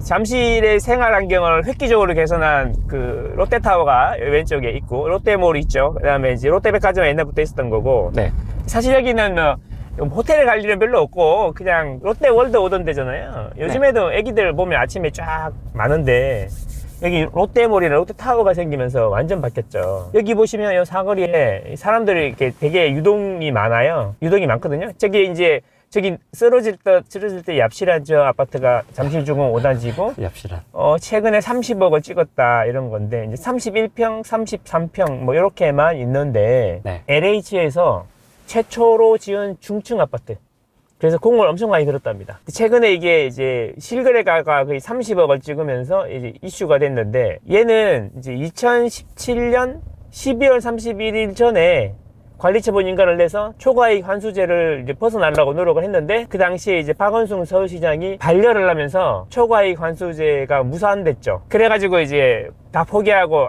잠실의 생활 환경을 획기적으로 개선한 그 롯데타워가 왼쪽에 있고, 롯데몰이 있죠. 그 다음에 이제 롯데백화점이 옛날부터 있었던 거고. 네. 사실 여기는 호텔에 갈 일은 별로 없고, 그냥 롯데월드 오던 데잖아요. 요즘에도 애기들 보면 아침에 쫙 많은데, 여기 롯데몰이나 롯데타워가 생기면서 완전 바뀌었죠. 여기 보시면 이 사거리에 사람들이 이렇게 되게 유동이 많아요. 유동이 많거든요. 저기 쓰러질 때 얍실한 저 아파트가 잠실주공 5단지고 얍실한. 최근에 30억을 찍었다 이런 건데, 이제 31평, 33평 뭐 이렇게만 있는데, 네. LH에서 최초로 지은 중층 아파트. 그래서 공을 엄청 많이 들었답니다. 최근에 이게 이제 실거래가가 거의 30억을 찍으면서 이제 이슈가 됐는데, 얘는 이제 2017년 12월 31일 전에 관리처분 인가를 내서 초과이익 환수제를 이제 벗어나려고 노력을 했는데, 그 당시에 이제 박원순 서울시장이 반려를 하면서 초과이익 환수제가 무산됐죠. 그래가지고 이제 다 포기하고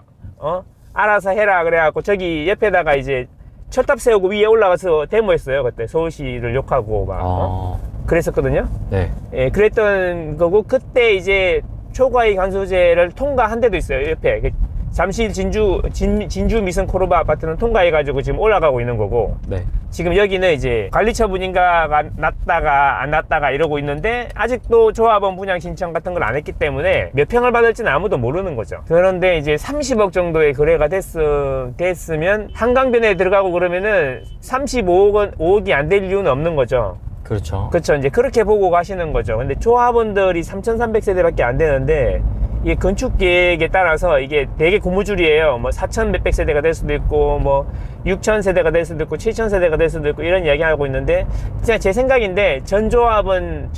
알아서 해라 그래갖고 저기 옆에다가 이제 철탑 세우고 위에 올라가서 데모했어요. 그때 서울시를 욕하고 막 그랬었거든요. 네. 예, 그랬던 거고, 그때 이제 초과이익 환수제를 통과한 데도 있어요. 옆에 잠실 진주 미성 코르바 아파트는 통과해가지고 지금 올라가고 있는 거고. 네. 지금 여기는 이제 관리처분 인가가 났다가 안 났다가 이러고 있는데, 아직도 조합원 분양 신청 같은 걸 안 했기 때문에 몇 평을 받을지는 아무도 모르는 거죠. 그런데 이제 30억 정도의 거래가 됐으면 한강변에 들어가고 그러면은 35억이 안 될 이유는 없는 거죠. 그렇죠. 그렇죠. 이제 그렇게 보고 가시는 거죠. 근데 조합원들이 3,300세대밖에 안 되는데, 이게 건축 계획에 따라서 이게 되게 고무줄이에요. 뭐 4,000 몇백 세대가 될 수도 있고, 뭐 6,000 세대가 될 수도 있고, 7,000 세대가 될 수도 있고, 이런 이야기 하고 있는데, 진짜 제 생각인데 전 조합은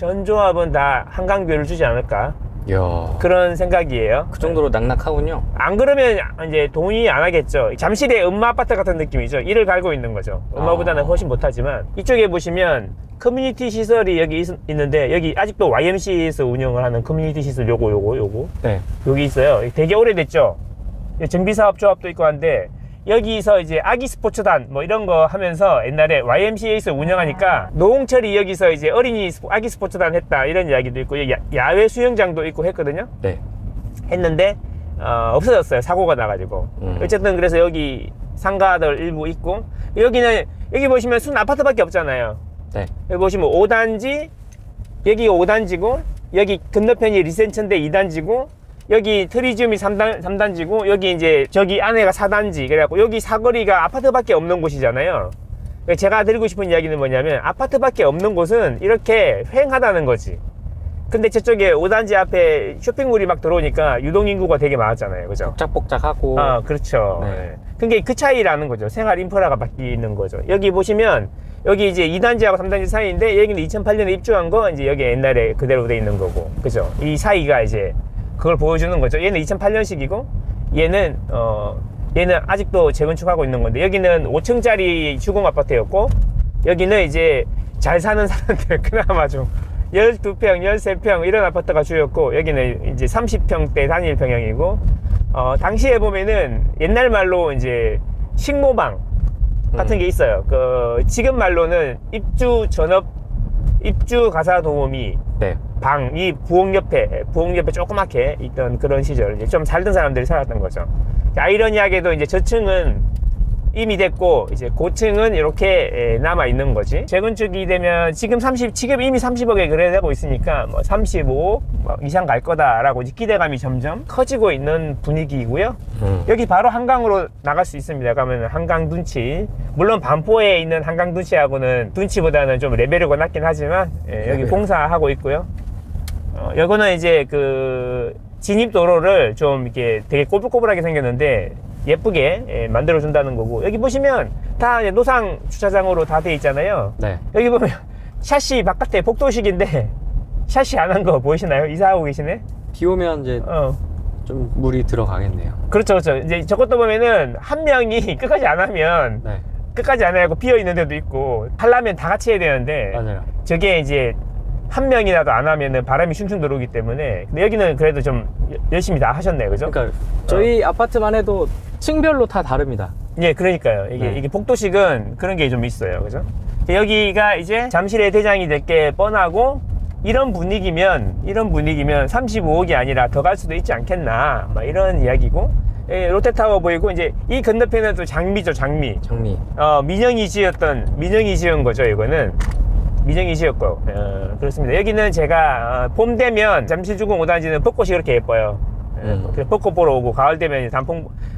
다 한강뷰를 주지 않을까, 이야, 그런 생각이에요. 그 정도로 낙낙하군요. 안 그러면 이제 동의 안 하겠죠. 잠실의 음마 아파트 같은 느낌이죠. 이를 갈고 있는 거죠. 음마보다는 훨씬 못하지만, 이쪽에 보시면 커뮤니티 시설이 여기 있는데, 여기 아직도 YMCA에서 운영을 하는 커뮤니티 시설 요거 네. 여기 있어요. 되게 오래됐죠. 정비사업 조합도 있고 한데, 여기서 이제 아기 스포츠단 뭐 이런 거 하면서 옛날에 YMCA에서 운영하니까 노홍철이 여기서 이제 아기 스포츠단 했다 이런 이야기도 있고, 야외 수영장도 있고 했거든요. 네. 했는데 없어졌어요. 사고가 나가지고. 어쨌든 그래서 여기 상가들 일부 있고, 여기 보시면 순 아파트밖에 없잖아요. 네. 여기 보시면 5단지, 여기가 5단지고, 여기 건너편이 리센츠인데 2단지고, 여기 트리지움이 3단지고, 여기 이제 저기 안에가 4단지. 그래갖고 여기 사거리가 아파트밖에 없는 곳이잖아요. 제가 드리고 싶은 이야기는 뭐냐면, 아파트밖에 없는 곳은 이렇게 휑하다는 거지. 근데 저쪽에 5단지 앞에 쇼핑몰이 막 들어오니까 유동인구가 되게 많았잖아요. 그죠? 복작복작하고. 그렇죠. 네. 그게 그 차이라는 거죠. 생활 인프라가 바뀌는 거죠. 여기 보시면, 여기 이제 2단지하고 3단지 사이인데, 여기는 2008년에 입주한 거, 이제 여기 옛날에 그대로 돼 있는 거고. 그죠? 이 사이가 이제 그걸 보여주는 거죠. 얘는 2008년식이고, 얘는 아직도 재건축하고 있는 건데, 여기는 5층짜리 주공 아파트였고, 여기는 이제 잘 사는 사람들, 그나마 좀 12평, 13평 이런 아파트가 주였고, 여기는 이제 30평대 단일 평형이고, 당시에 보면은 옛날 말로 이제 식모방 같은 게 있어요. 지금 말로는 입주 가사 도우미, 네. 방이 부엌 옆에 조그맣게 있던 그런 시절, 이제 좀 살던 사람들이 살았던 거죠. 아이러니하게도 이제 저층은 이미 됐고, 이제 고층은 이렇게 남아 있는 거지. 재건축이 되면 지금 이미 30억에 거래되고 있으니까 뭐 35억 이상 갈 거다라고 기대감이 점점 커지고 있는 분위기이고요. 여기 바로 한강으로 나갈 수 있습니다. 가면 한강 둔치. 물론 반포에 있는 한강 둔치하고는 둔치보다는 좀 레벨이 낮긴 하지만, 여기 공사하고 있고요. 요거는 이제 진입도로를 좀 이렇게 되게 꼬불꼬불하게 생겼는데 예쁘게 만들어 준다는 거고, 여기 보시면 다 이제 노상 주차장으로 다 돼 있잖아요. 네. 여기 보면 샤시 바깥에 복도식인데 샤시 안 한 거 보이시나요? 이사하고 계시네. 비 오면 이제 좀 물이 들어가겠네요. 그렇죠. 이제 저것도 보면은 한 명이 끝까지 안 하면, 네. 끝까지 안 하고 비어 있는 데도 있고, 하려면 다 같이 해야 되는데, 맞아요. 저게 이제 한 명이라도 안 하면은 바람이 슝슝 들어오기 때문에. 근데 여기는 그래도 좀 열심히 다 하셨네요. 그죠? 그러니까 저희 아파트만 해도 층별로 다 다릅니다. 예, 그러니까요. 이게 복도식은 그런 게 좀 있어요. 그죠? 여기가 이제 잠실의 대장이 될 게 뻔하고, 이런 분위기면 35억이 아니라 더 갈 수도 있지 않겠나, 막 이런 이야기고. 예, 롯데타워 보이고, 이제 이 건너편은 또 장미죠, 장미. 민영이 지은 거죠, 이거는. 민영이 지었고, 그렇습니다. 여기는 제가 봄 되면 잠실주공 5단지는 벚꽃이 그렇게 예뻐요. 그래서 벚꽃 보러 오고, 가을 되면 이제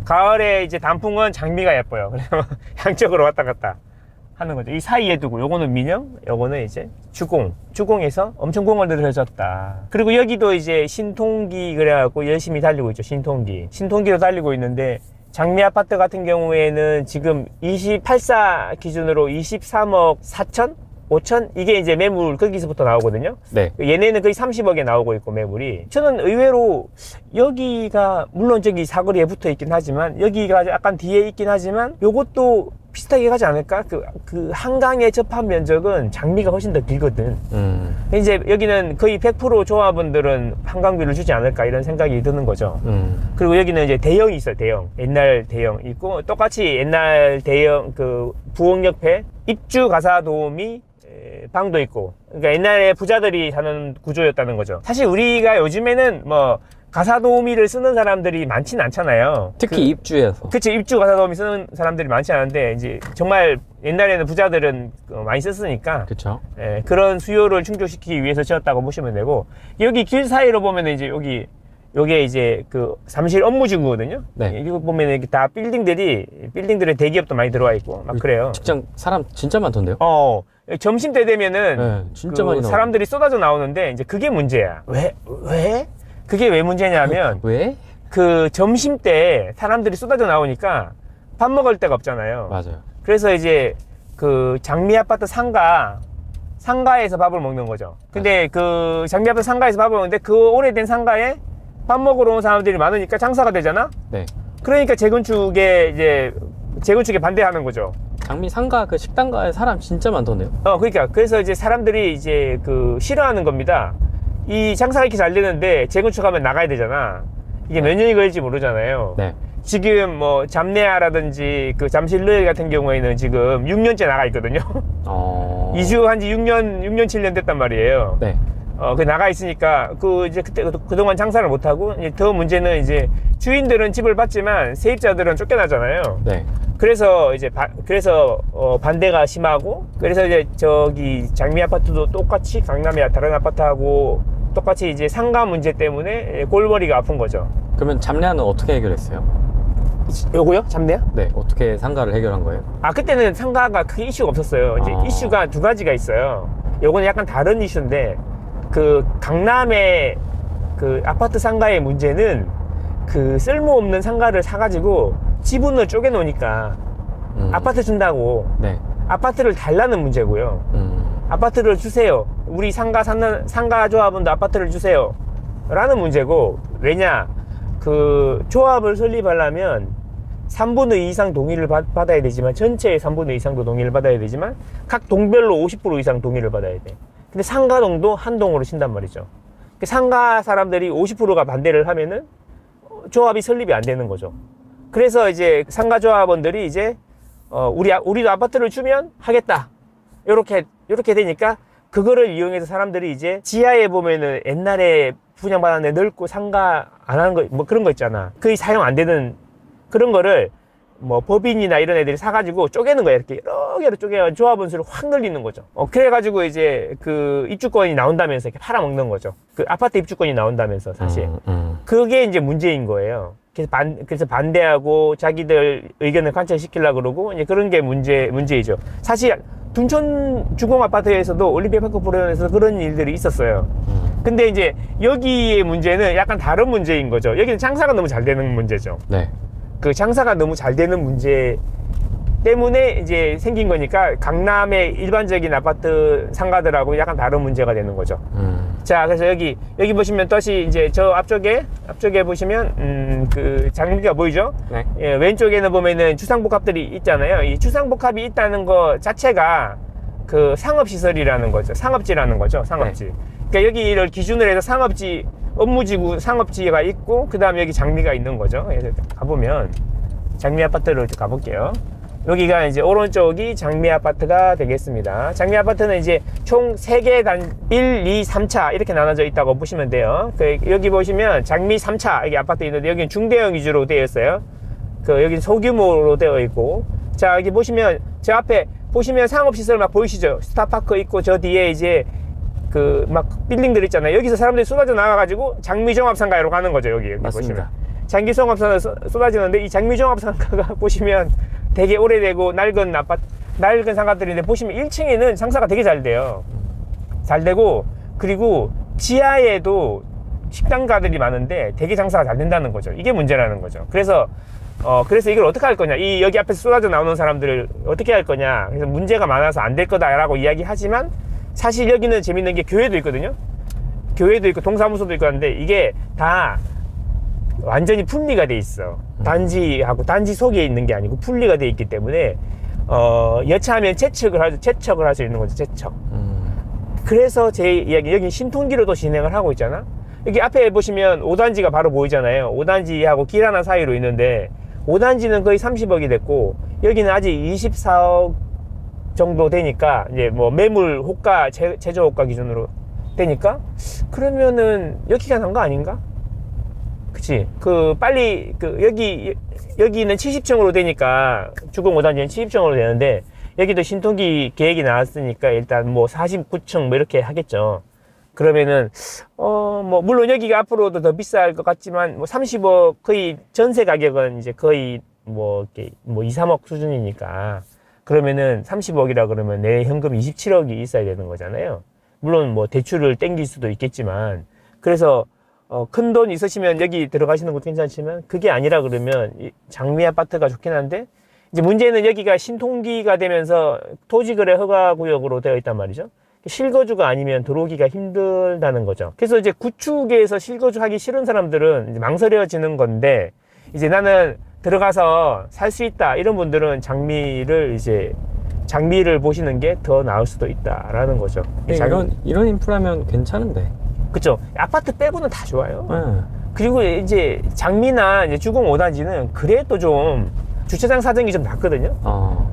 가을에 이제 단풍은 장미가 예뻐요. 그래서 양쪽으로 왔다 갔다 하는 거죠. 이 사이에 두고, 요거는 민영, 요거는 이제 주공에서 엄청 공을 들여줬다. 그리고 여기도 이제 신통기 그래갖고 열심히 달리고 있죠. 신통기도 달리고 있는데, 장미 아파트 같은 경우에는 지금 28사 기준으로 23억 4천? 5천? 이게 이제 매물 거기서부터 나오거든요. 네. 얘네는 거의 30억에 나오고 있고, 매물이. 저는 의외로 여기가 물론 저기 사거리에 붙어 있긴 하지만, 여기가 약간 뒤에 있긴 하지만, 요것도 비슷하게 가지 않을까? 그 한강에 접한 면적은 장미가 훨씬 더 길거든. 이제 여기는 거의 100% 조합원들은 한강뷰를 주지 않을까, 이런 생각이 드는 거죠. 그리고 여기는 이제 대형이 있어요, 대형. 옛날 대형 있고, 똑같이 옛날 대형, 부엌 옆에 입주 가사 도우미 방도 있고. 그러니까 옛날에 부자들이 사는 구조였다는 거죠. 사실 우리가 요즘에는 뭐 가사도우미를 쓰는 사람들이 많진 않잖아요. 특히 입주에서. 그치, 입주 가사도우미 쓰는 사람들이 많지 않은데, 이제 정말 옛날에는 부자들은 많이 썼으니까. 그쵸. 예, 그런 수요를 충족시키기 위해서 지었다고 보시면 되고, 여기 길 사이로 보면 이제 요게 이제 잠실 업무지구거든요. 네. 이거 보면 이렇게 다 빌딩들에 대기업도 많이 들어와 있고, 막 그래요. 직장 사람 진짜 많던데요? 점심 때 되면은 네, 진짜 많이 사람들이 쏟아져 나오는데, 이제 그게 문제야. 왜? 그게 왜 문제냐면, 왜? 점심 때 사람들이 쏟아져 나오니까 밥 먹을 데가 없잖아요. 맞아요. 그래서 이제 장미 아파트 상가에서 밥을 먹는 거죠. 근데 장미 아파트 상가에서 밥을 먹는데, 그 오래된 상가에 밥 먹으러 온 사람들이 많으니까 장사가 되잖아? 네. 그러니까 재건축에 반대하는 거죠. 장미 상가 식당가에 사람 진짜 많던데요? 그러니까. 그래서 이제 사람들이 이제 싫어하는 겁니다. 이 장사가 이렇게 잘 되는데 재건축하면 나가야 되잖아. 이게 몇 년이 걸릴지 모르잖아요. 네. 지금 뭐 잠내아라든지 잠실르 같은 경우에는 지금 6년째 나가 있거든요. 이주한 지 6년 7년 됐단 말이에요. 네. 나가 있으니까 이제 그동안 장사를 못 하고, 이제 더 문제는 이제 주인들은 집을 받지만 세입자들은 쫓겨나잖아요. 네. 그래서 반대가 심하고, 그래서 이제 장미 아파트도 똑같이 강남의 다른 아파트하고 똑같이 이제 상가 문제 때문에 골머리가 아픈 거죠. 그러면 잠내아는 어떻게 해결했어요? 요거요? 잠내아? 네. 어떻게 상가를 해결한 거예요? 그때는 상가가 크게 이슈가 없었어요. 이제 이슈가 두 가지가 있어요. 요거는 약간 다른 이슈인데, 강남의 아파트 상가의 문제는 쓸모없는 상가를 사가지고 지분을 쪼개놓으니까 아파트 준다고. 네. 아파트를 달라는 문제고요. 아파트를 주세요. 우리 상가 조합원도 아파트를 주세요. 라는 문제고, 왜냐? 조합을 설립하려면 3분의 2 이상 동의를 받아야 되지만, 전체의 3분의 2 이상도 동의를 받아야 되지만, 각 동별로 50% 이상 동의를 받아야 돼. 근데 상가동도 한 동으로 친단 말이죠. 상가 사람들이 50%가 반대를 하면은 조합이 설립이 안 되는 거죠. 그래서 이제 상가 조합원들이 이제 우리도 아파트를 주면 하겠다. 요렇게 되니까, 그거를 이용해서 사람들이 이제 지하에 보면은 옛날에 분양받았는데 넓고 상가 안 하는 거, 뭐 그런 거 있잖아. 거의 사용 안 되는 그런 거를 뭐 법인이나 이런 애들이 사가지고 쪼개는 거야. 이렇게 여러 개로 쪼개서 조합원 수를 확 늘리는 거죠. 그래가지고 이제 입주권이 나온다면서 이렇게 팔아먹는 거죠. 아파트 입주권이 나온다면서, 사실. 그게 이제 문제인 거예요. 그래서 반대하고 자기들 의견을 관철시키려고 그러고, 이제 그런 게 문제이죠. 사실 둔촌 주공 아파트에서도 올림픽파크 프로연에서 그런 일들이 있었어요. 근데 이제 여기의 문제는 약간 다른 문제인 거죠. 여기는 장사가 너무 잘 되는 문제죠. 네. 장사가 너무 잘 되는 문제 때문에 이제 생긴 거니까, 강남의 일반적인 아파트 상가들하고 약간 다른 문제가 되는 거죠. 자, 그래서 여기 보시면 덫이 이제 저 앞쪽에 보시면 장미가 보이죠? 네. 예, 왼쪽에는 보면은 주상복합들이 있잖아요. 이 주상복합이 있다는 거 자체가 상업시설이라는 거죠. 상업지라는 거죠. 상업지. 네. 그러니까 여기를 기준으로 해서 상업지, 업무지구 상업지가 있고, 그 다음에 여기 장미가 있는 거죠. 가보면 장미 아파트를 가볼게요. 여기가 이제 오른쪽이 장미 아파트가 되겠습니다. 장미 아파트는 이제 총 3개 1, 2, 3차 이렇게 나눠져 있다고 보시면 돼요. 여기 보시면 장미 3차 여기 아파트 있는데 여기는 중대형 위주로 되어 있어요. 여기는 소규모로 되어 있고, 자 여기 보시면 저 앞에 보시면 상업시설 막 보이시죠? 스타파크 있고 저 뒤에 이제 막 빌딩들 있잖아요. 여기서 사람들이 쏟아져 나가가지고 장미종합상가로 가는 거죠. 여기 맞습니다. 보시면 장미종합상가 쏟아지는데 이 장미종합상가가 보시면 되게 오래되고 낡은 상가들인데 보시면 1층에는 장사가 되게 잘 돼요. 잘 되고, 그리고 지하에도 식당가들이 많은데 되게 장사가 잘 된다는 거죠. 이게 문제라는 거죠. 그래서 이걸 어떻게 할 거냐, 여기 앞에서 쏟아져 나오는 사람들을 어떻게 할 거냐, 그래서 문제가 많아서 안 될 거다라고 이야기하지만, 사실 여기는 재밌는 게 교회도 있거든요. 교회도 있고 동사무소도 있고 하는데 이게 다 완전히 분리가 돼 있어. 단지하고 단지 속에 있는 게 아니고 분리가 돼 있기 때문에 여차하면 채척을 할 수 있는 거죠. 채척. 그래서 제 이야기, 여기 신통기로도 진행을 하고 있잖아. 여기 앞에 보시면 5단지가 바로 보이잖아요. 5단지하고 길 하나 사이로 있는데 5단지는 거의 30억이 됐고 여기는 아직 24억 정도 되니까, 이제 뭐 매물 호가, 제조 호가 기준으로 되니까, 그러면은 여기가 난 거 아닌가? 그치? 빨리 여기는 70층으로 되니까 주공 5단지는 70층으로 되는데 여기도 신통기 계획이 나왔으니까 일단 뭐 49층 뭐 이렇게 하겠죠. 그러면은 뭐 물론 여기가 앞으로도 더 비쌀 것 같지만 뭐 30억, 거의 전세 가격은 이제 거의 뭐 2, 3억 수준이니까, 그러면은 30억이라 그러면 내 현금 27억이 있어야 되는 거잖아요. 물론 뭐 대출을 땡길 수도 있겠지만, 그래서 큰 돈 있으시면 여기 들어가시는 것도 괜찮지만, 그게 아니라 그러면 장미 아파트가 좋긴 한데, 이제 문제는 여기가 신통기가 되면서 토지거래 허가구역으로 되어 있단 말이죠. 실거주가 아니면 들어오기가 힘들다는 거죠. 그래서 이제 구축에서 실거주하기 싫은 사람들은 이제 망설여지는 건데, 이제 나는 들어가서 살 수 있다 이런 분들은 장미를 보시는 게 더 나을 수도 있다라는 거죠. 이런 인프라면 괜찮은데. 그쵸. 아파트 빼고는 다 좋아요. 그리고 이제 장미나 이제 주공 5단지는 그래도 좀 주차장 사정이 좀 낫거든요.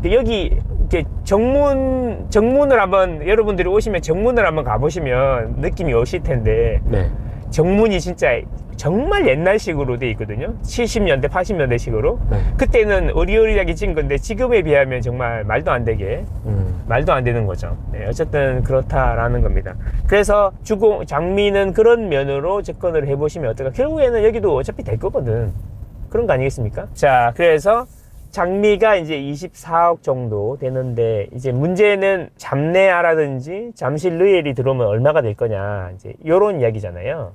여기 이렇게 정문을 한번, 여러분들이 오시면 정문을 한번 가보시면 느낌이 오실 텐데, 네. 정문이 진짜 정말 옛날식으로 돼 있거든요. 70년대 80년대 식으로. 네. 그때는 어리어리하게 찍은 건데 지금에 비하면 정말 말도 안 되게 말도 안 되는 거죠. 네, 어쨌든 그렇다라는 겁니다. 그래서 장미는 그런 면으로 접근을 해보시면 어떨까. 결국에는 여기도 어차피 될 거거든. 그런 거 아니겠습니까? 자, 그래서 장미가 이제 24억 정도 되는데, 이제 문제는 잠내아라든지 잠실 르엘이 들어오면 얼마가 될 거냐, 이제 요런 이야기잖아요.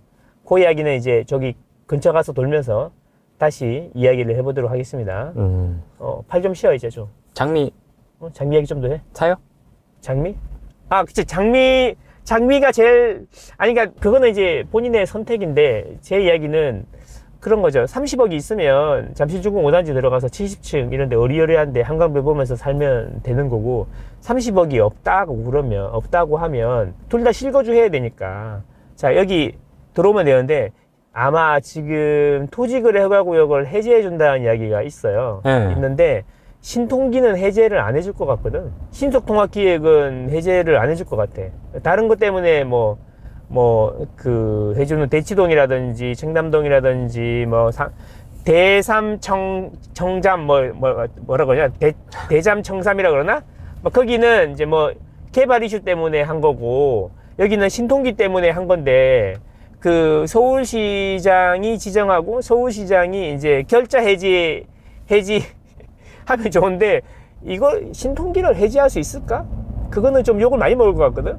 그 이야기는 이제 저기 근처 가서 돌면서 다시 이야기를 해보도록 하겠습니다. 팔 좀 쉬어 이제 좀. 장미. 장미 이야기 좀 더 해. 사요? 장미? 그치. 장미가 제일, 그러니까 그거는 이제 본인의 선택인데, 제 이야기는 그런 거죠. 30억이 있으면 잠실주공 5단지 들어가서 70층 이런데 어리어리한데 한강뷰 보면서 살면 되는 거고, 30억이 없다고 하면 둘 다 실거주 해야 되니까, 자 여기 들어오면 되는데, 아마 지금 토지거래 허가구역을 해제해 준다는 이야기가 있어요. 있는데 신통기는 해제를 안 해줄 것 같거든. 신속통합기획은 해제를 안 해줄 것 같아. 다른 것 때문에 해주는 대치동이라든지 청담동이라든지 대삼 청잠 뭐라 그러냐, 대잠 청삼이라 그러나, 거기는 이제 개발 이슈 때문에 한 거고, 여기는 신통기 때문에 한 건데, 서울시장이 지정하고 서울시장이 이제 결자 해지 하면 좋은데, 이걸 신통기를 해지할 수 있을까? 그거는 좀 욕을 많이 먹을 것 같거든.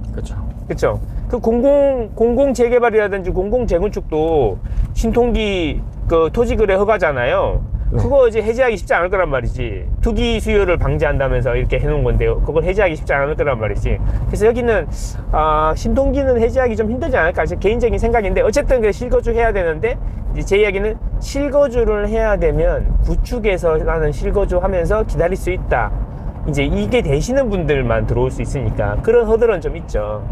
그렇죠. 공공 재개발이라든지 공공 재건축도 신통기 토지거래 허가잖아요. 그거 이제 해제하기 쉽지 않을 거란 말이지. 투기 수요를 방지한다면서 이렇게 해놓은 건데요. 그걸 해제하기 쉽지 않을 거란 말이지. 그래서 여기는 신통기는 해제하기 좀 힘들지 않을까, 제 개인적인 생각인데, 어쨌든 실거주 해야 되는데, 이제 제 이야기는 실거주를 해야 되면 구축에서 나는 실거주 하면서 기다릴 수 있다. 이제 이게 되시는 분들만 들어올 수 있으니까 그런 허들은 좀 있죠.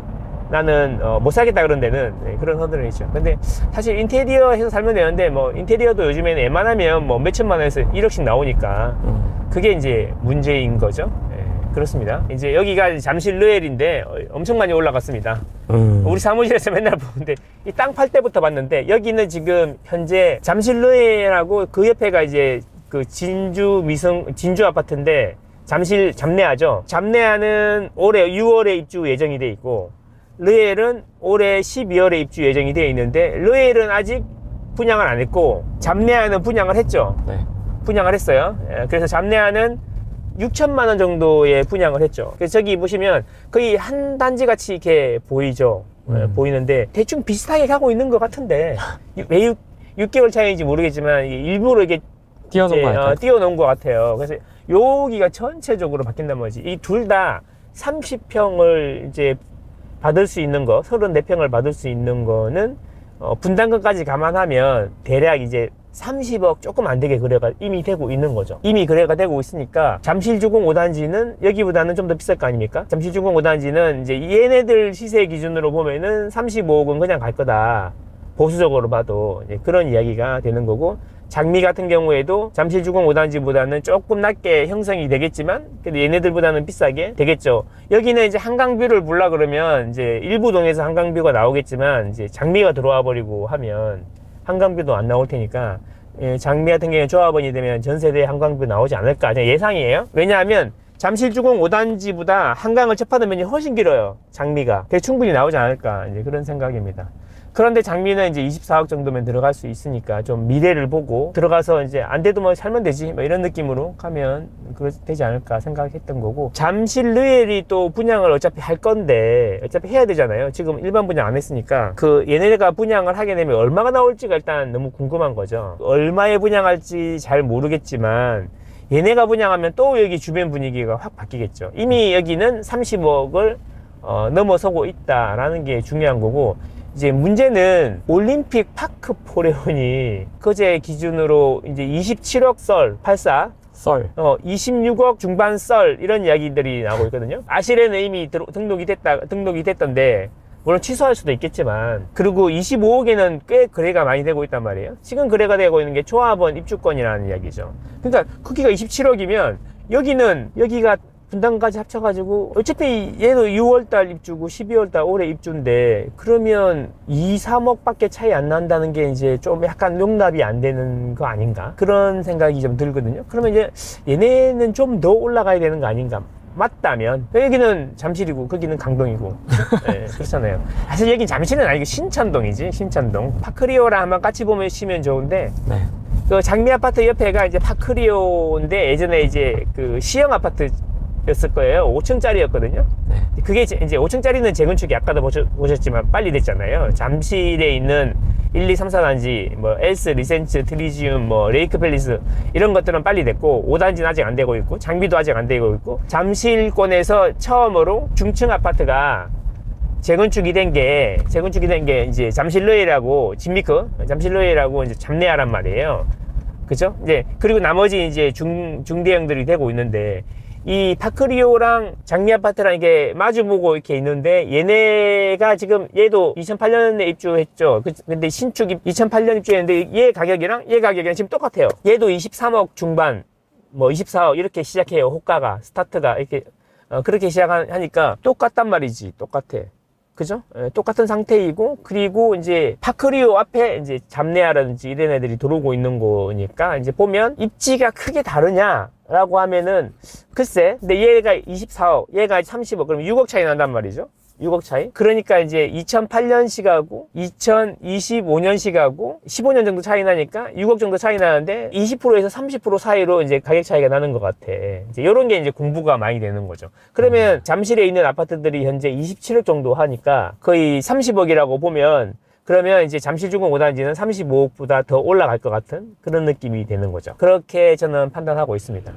나는 못 살겠다 그런 데는 그런 허들은 있죠. 근데 사실 인테리어 해서 살면 되는데 뭐 인테리어도 요즘에는 웬만하면 뭐 몇천만 원에서 1억씩 나오니까 그게 이제 문제인 거죠. 그렇습니다. 이제 여기가 잠실 르엘인데 엄청 많이 올라갔습니다. 우리 사무실에서 맨날 보는데 이 땅 팔 때부터 봤는데 여기는 지금 현재 잠실 르엘하고 그 옆에가 이제 그 진주 아파트인데 잠실 잡내야죠. 잡내야는 올해 6월에 입주 예정이 돼 있고 르엘은 올해 12월에 입주 예정이 되어 있는데 르엘은 아직 분양을 안 했고 잡내야는 분양을 했죠. 네. 분양을 했어요. 그래서 잡내야는 6천만 원 정도에 분양을 했죠. 그래서 저기 보시면 거의 한 단지 같이 이렇게 보이죠. 보이는데 대충 비슷하게 가고 있는 것 같은데 왜 6개월 차이인지 모르겠지만 일부러 이게 띄워놓은 것 같아요. 그래서 여기가 전체적으로 바뀐단 말이지. 이 둘 다 30평을 이제 받을 수 있는 거, 34평을 받을 수 있는 거는 분담금까지 감안하면 대략 이제 30억 조금 안 되게 거래가 이미 되고 있는 거죠. 이미 거래가 되고 있으니까 잠실주공 5단지는 여기보다는 좀 더 비쌀 거 아닙니까? 잠실주공 5단지는 이제 얘네들 시세 기준으로 보면은 35억은 그냥 갈 거다. 보수적으로 봐도 이제 그런 이야기가 되는 거고, 장미 같은 경우에도 잠실주공 5단지보다는 조금 낮게 형성이 되겠지만 그래도 얘네들보다는 비싸게 되겠죠. 여기는 이제 한강뷰를 보려 그러면 이제 일부 동에서 한강뷰가 나오겠지만 이제 장미가 들어와 버리고 하면 한강뷰도 안 나올 테니까 장미 같은 경우에 조합원이 되면 전세대 한강뷰 나오지 않을까 예상이에요. 왜냐하면 잠실주공 5단지보다 한강을 접하는 면이 훨씬 길어요. 장미가. 그래서 충분히 나오지 않을까 이제 그런 생각입니다. 그런데 장미는 이제 24억 정도면 들어갈 수 있으니까 좀 미래를 보고 들어가서 이제 안 돼도 뭐 살면 되지 뭐 이런 느낌으로 가면 그거 되지 않을까 생각했던 거고, 잠실 르엘이 또 분양을 어차피 할 건데 어차피 해야 되잖아요. 지금 일반 분양 안 했으니까 그 얘네가 분양을 하게 되면 얼마가 나올지가 일단 너무 궁금한 거죠. 얼마에 분양할지 잘 모르겠지만 얘네가 분양하면 또 여기 주변 분위기가 확 바뀌겠죠. 이미 여기는 30억을 넘어서고 있다라는 게 중요한 거고, 이제 문제는 올림픽 파크 포레온이 그제 기준으로 이제 27억 썰 26억 중반 썰 이런 이야기들이 나오고 있거든요. 아실에는 이미 등록이 됐던데 물론 취소할 수도 있겠지만, 그리고 25억에는 꽤 거래가 많이 되고 있단 말이에요. 지금 거래가 되고 있는 게 조합원 입주권이라는 이야기죠. 그러니까 크기가 27억이면 여기가 분담까지 합쳐가지고 어차피 얘도 6월달 입주고 12월달 올해 입주인데 그러면 2, 3억 밖에 차이 안 난다는 게 이제 좀 약간 용납이 안 되는 거 아닌가 그런 생각이 좀 들거든요. 그러면 이제 얘네는 좀 더 올라가야 되는 거 아닌가. 맞다면 여기는 잠실이고 거기는 강동이고 네, 그렇잖아요. 사실 여긴 잠실은 아니고 신천동이지. 신천동 파크리오랑 한번 같이 보시면 좋은데, 네. 그 장미 아파트 옆에가 이제 파크리오인데 예전에 이제 그 시형 아파트 였을 거예요. 5층짜리였거든요. 네. 그게 이제 5층짜리는 재건축이 아까도 보셨지만 빨리 됐잖아요. 잠실에 있는 1, 2, 3, 4단지, 뭐, 엘스, 리센츠, 트리지움, 뭐, 레이크 팰리스, 이런 것들은 빨리 됐고, 5단지는 아직 안 되고 있고, 장비도 아직 안 되고 있고, 잠실권에서 처음으로 중층 아파트가 재건축이 된 게 이제 잠실르엘하고 잠실르엘하고 이제 잡내야란 말이에요. 그죠? 이제, 그리고 나머지 이제 중대형들이 되고 있는데, 이 파크리오랑 장미 아파트랑 이게 마주보고 이렇게 있는데, 얘네가 지금 얘도 2008년에 입주했죠. 근데 신축 2008년 입주했는데 얘 가격이랑 지금 똑같아요. 얘도 23억 중반, 뭐 24억 이렇게 시작해요. 호가가, 스타트가 이렇게 그렇게 시작하니까 똑같단 말이지. 똑같아. 그죠? 똑같은 상태이고, 그리고 이제 파크리오 앞에 이제 잡내야라든지 이런 애들이 들어오고 있는 거니까 이제 보면 입지가 크게 다르냐라고 하면은 글쎄, 근데 얘가 24억, 얘가 30억, 그럼 6억 차이 난단 말이죠. 6억 차이. 그러니까 이제 2008년식하고 2025년식하고 15년 정도 차이 나니까 6억 정도 차이 나는데 20%에서 30% 사이로 이제 가격 차이가 나는 것 같아. 이제 요런 게 이제 공부가 많이 되는 거죠. 그러면 잠실에 있는 아파트들이 현재 27억 정도 하니까 거의 30억이라고 보면, 그러면 이제 잠실주공 5단지는 35억보다 더 올라갈 것 같은 그런 느낌이 되는 거죠. 그렇게 저는 판단하고 있습니다.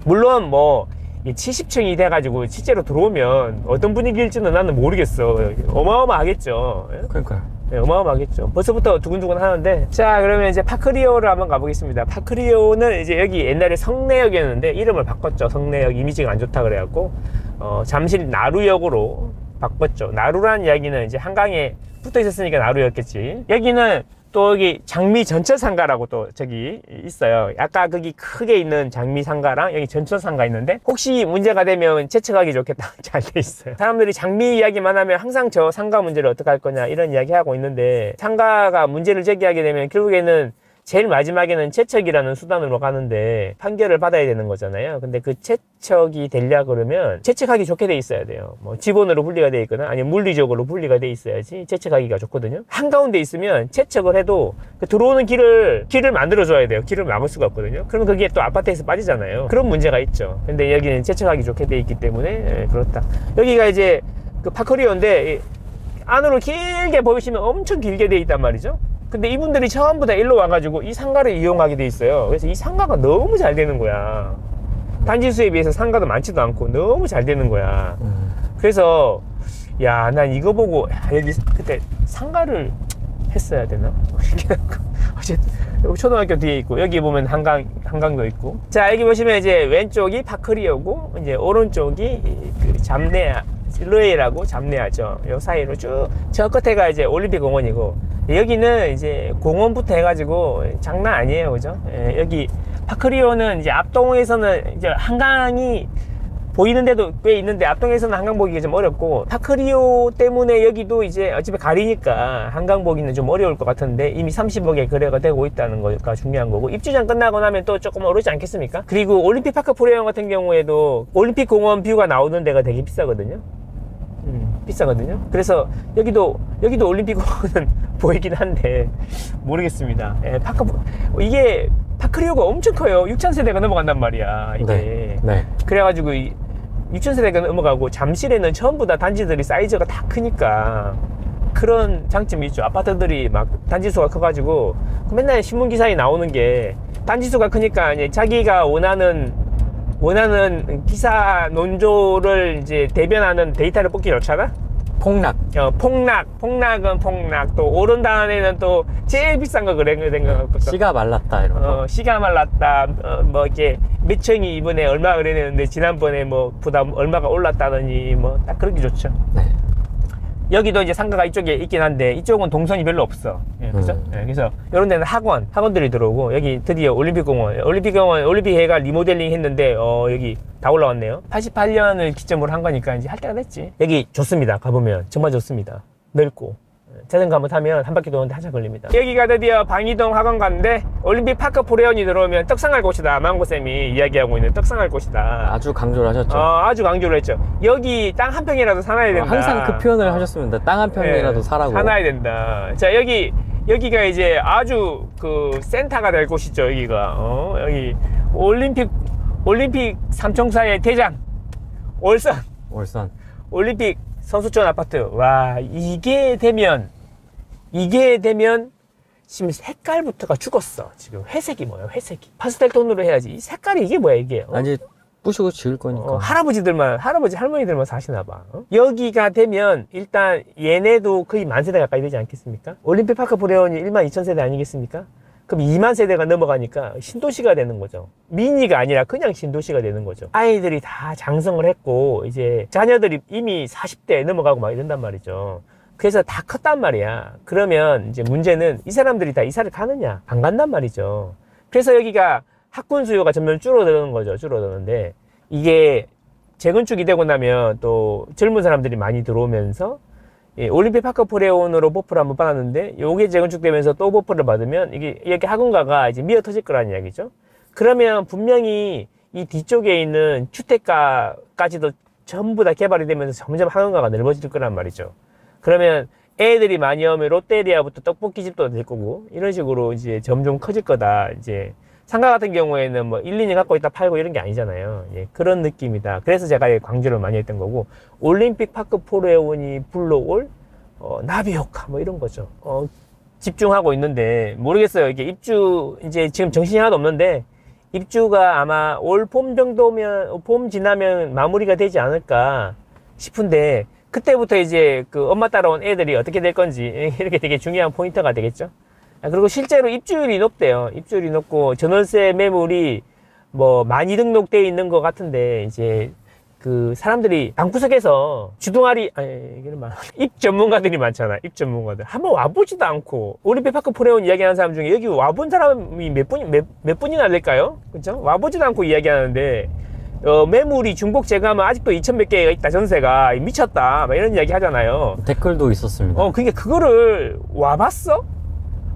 물론 뭐 70층이 돼가지고 실제로 들어오면 어떤 분위기일지는 나는 모르겠어. 어마어마하겠죠. 그러니까요. 네, 어마어마하겠죠. 벌써부터 두근두근 하는데, 자, 그러면 이제 파크리오를 한번 가보겠습니다. 파크리오는 이제 여기 옛날에 성내역이었는데 이름을 바꿨죠. 성내역 이미지가 안 좋다 그래갖고 잠실 나루역으로 바꿨죠. 나루라는 이야기는 이제 한강에 붙어 있었으니까 나루였겠지. 여기는 또 여기 장미 전철상가라고 또 저기 있어요. 아까 거기 크게 있는 장미 상가랑 여기 전철상가 있는데 혹시 문제가 되면 채측하기 좋겠다. 잘 돼 있어요. 사람들이 장미 이야기만 하면 항상 저 상가 문제를 어떻게 할 거냐 이런 이야기 하고 있는데, 상가가 문제를 제기하게 되면 결국에는 제일 마지막에는 채척이라는 수단으로 가는데 판결을 받아야 되는 거잖아요. 근데 그 채척이 되려 그러면 채척하기 좋게 돼 있어야 돼요. 뭐 지본으로 분리가 돼 있거나 아니면 물리적으로 분리가 돼 있어야지 채척하기가 좋거든요. 한가운데 있으면 채척을 해도 그 들어오는 길을 만들어 줘야 돼요. 길을 막을 수가 없거든요. 그러면 그게 또 아파트에서 빠지잖아요. 그런 문제가 있죠. 근데 여기는 채척하기 좋게 돼 있기 때문에 그렇다. 여기가 이제 그 파크리오인데 안으로 길게 보시면 엄청 길게 돼 있단 말이죠. 근데 이분들이 전부 다 일로 와가지고 이 상가를 이용하게 돼 있어요. 그래서 이 상가가 너무 잘 되는 거야. 단지 수에 비해서 상가도 많지도 않고 너무 잘 되는 거야. 그래서 야, 난 이거 보고 여기 그때 상가를 했어야 되나? 어쨌든 여기 초등학교 뒤에 있고 여기 보면 한강도 있고. 자, 여기 보시면 이제 왼쪽이 파크리오고 이제 오른쪽이 그 잠내아 르에라고 잠내하죠. 요 사이로 쭉 저 끝에가 이제 올림픽 공원이고, 여기는 이제 공원부터 해가지고 장난 아니에요, 그죠? 예, 여기 파크리오는 이제 앞동에서는 이제 한강이 보이는데도 꽤 있는데 앞동에서는 한강 보기가 좀 어렵고, 파크리오 때문에 여기도 이제 어차피 가리니까 한강 보기는 좀 어려울 것 같은데 이미 30억에 거래가 되고 있다는 거가 중요한 거고, 입주장 끝나고 나면 또 조금 어렵지 않겠습니까? 그리고 올림픽 파크 프레용 같은 경우에도 올림픽 공원 뷰가 나오는 데가 되게 비싸거든요. 비싸거든요. 그래서 여기도 올림픽 공원은 보이긴 한데 모르겠습니다. 예, 이게 파크리오가 엄청 커요. 6,000세대가 넘어간단 말이야, 이게. 네. 그래가지고 6,000세대가 넘어가고 잠실에는 전부 다 단지들이 사이즈가 다 크니까 그런 장점이 있죠. 아파트들이 막 단지수가 커가지고 맨날 신문기사에 나오는 게 단지수가 크니까 이제 자기가 원하는 기사 논조를 이제 대변하는 데이터를 뽑기 좋잖아? 폭락. 폭락은 폭락. 또 오른 다음에는 또 제일 비싼 거 그런 거 된 거 같고. 씨가 말랐다, 이런 거. 씨가 말랐다. 뭐 이렇게 매청이 이번에 얼마 그랬는데 지난번에 뭐 부담 얼마가 올랐다더니 뭐 딱 그러기 좋죠. 네. 여기도 이제 상가가 이쪽에 있긴 한데 이쪽은 동선이 별로 없어. 예, 그죠? 예, 그래서 이런 데는 학원들이 들어오고, 여기 드디어 올림픽해가 리모델링 했는데 여기 다 올라왔네요. 88년을 기점으로 한 거니까 이제 할 때가 됐지. 여기 좋습니다. 가보면 정말 좋습니다. 넓고 자전거 한번 타면 한 바퀴 도는데 한참 걸립니다. 여기가 드디어 방이동 학원가인데 올림픽 파크 프레온이 들어오면 떡상할 곳이다. 망고쌤이 이야기하고 있는 떡상할 곳이다. 아주 강조를 하셨죠. 아주 강조를 했죠. 여기 땅 한 평이라도 사놔야 된다. 항상 그 표현을 하셨습니다. 땅 한 평이라도 사라고. 사놔야 된다. 자, 여기가 이제 아주 그 센터가 될 곳이죠. 여기가 여기 올림픽 삼총사의 대장 월선 올림픽 선수촌 아파트. 와, 이게 되면 지금 색깔부터가 죽었어. 지금 회색이 뭐야? 회색이 파스텔 톤으로 해야지. 이 색깔이 이게 뭐야 이게? 아니, 부시고 지을 거니까. 할아버지 할머니들만 사시나 봐. 여기가 되면 일단 얘네도 거의 10,000세대 가까이 되지 않겠습니까? 올림픽 파크 프레온이 12,000세대 아니겠습니까? 그럼 20,000세대가 넘어가니까 신도시가 되는 거죠. 미니가 아니라 그냥 신도시가 되는 거죠. 아이들이 다 장성을 했고 이제 자녀들이 이미 40대 넘어가고 막 이런단 말이죠. 그래서 다 컸단 말이야. 그러면 이제 문제는 이 사람들이 다 이사를 가느냐? 안 간단 말이죠. 그래서 여기가 학군 수요가 점점 줄어드는 거죠. 줄어드는데 이게 재건축이 되고 나면 또 젊은 사람들이 많이 들어오면서 올림픽 파크 프레온으로 버프를 한번 받았는데 요게 재건축되면서 또 버프를 받으면 이게 학원가가 이제 미어 터질 거라는 이야기죠. 그러면 분명히 이 뒤쪽에 있는 주택가까지도 전부 다 개발이 되면서 점점 학원가가 넓어질 거란 말이죠. 그러면 애들이 많이 오면 롯데리아부터 떡볶이집도 될 거고 이런 식으로 이제 점점 커질 거다. 이제 상가 같은 경우에는 뭐 1, 2년 갖고 있다 팔고 이런 게 아니잖아요. 예, 그런 느낌이다. 그래서 제가 강조를 많이 했던 거고, 올림픽 파크 프레온이 불러올 나비 효과 뭐 이런 거죠. 집중하고 있는데 모르겠어요. 이게 입주 이제 지금 정신이 하나도 없는데 입주가 아마 올 봄 정도면 봄 지나면 마무리가 되지 않을까 싶은데, 그때부터 이제 그 엄마 따라온 애들이 어떻게 될 건지 이렇게 되게 중요한 포인트가 되겠죠. 그리고 실제로 입주율이 높대요. 입주율이 높고 전월세 매물이 뭐 많이 등록되어 있는 것 같은데 이제 그 사람들이 방구석에서 주둥아리 이게는 입 전문가들이 많잖아. 입 전문가들 한번 와보지도 않고 올림픽파크 프레온 이야기하는 사람 중에 여기 와본 사람이 몇 분이나 될까요? 그렇죠? 와보지도 않고 이야기하는데 매물이 중복 제거하면 아직도 2,000 몇 개가 있다. 전세가 미쳤다 막 이런 이야기 하잖아요. 댓글도 있었습니다. 그게 그거를 와봤어?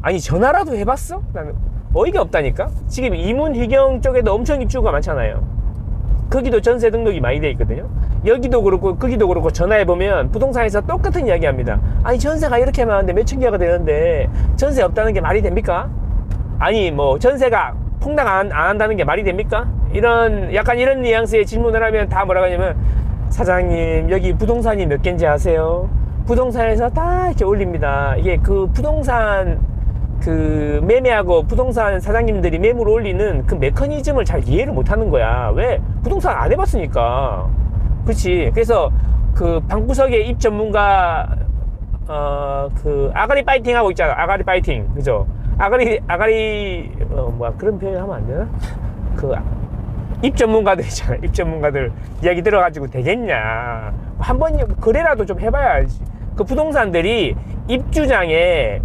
아니 전화라도 해봤어? 나는 어이가 없다니까. 지금 이문휘경 쪽에도 엄청 입주가 많잖아요. 거기도 전세 등록이 많이 돼 있거든요. 여기도 그렇고 거기도 그렇고 전화해보면 부동산에서 똑같은 이야기 합니다. 아니 전세가 이렇게 많은데 몇천 개가 되는데 전세 없다는 게 말이 됩니까? 아니 뭐 전세가 폭락 안 한다는 게 말이 됩니까? 약간 이런 뉘앙스의 질문을 하면 다 뭐라고 하냐면 사장님 여기 부동산이 몇 개인지 아세요? 부동산에서 다 이렇게 올립니다. 이게 그 부동산 매매하고 부동산 사장님들이 매물 올리는 그 메커니즘을 잘 이해를 못 하는 거야. 왜? 부동산 안 해봤으니까. 그렇지. 그래서 그 방구석의 입 전문가, 아가리 파이팅 하고 있잖아. 아가리 파이팅. 그죠? 그런 표현 하면 안 되나? 입 전문가들 있잖아. 입 전문가들 이야기 들어가지고 되겠냐. 한번 거래라도 좀 해봐야지. 그 부동산들이 입주장에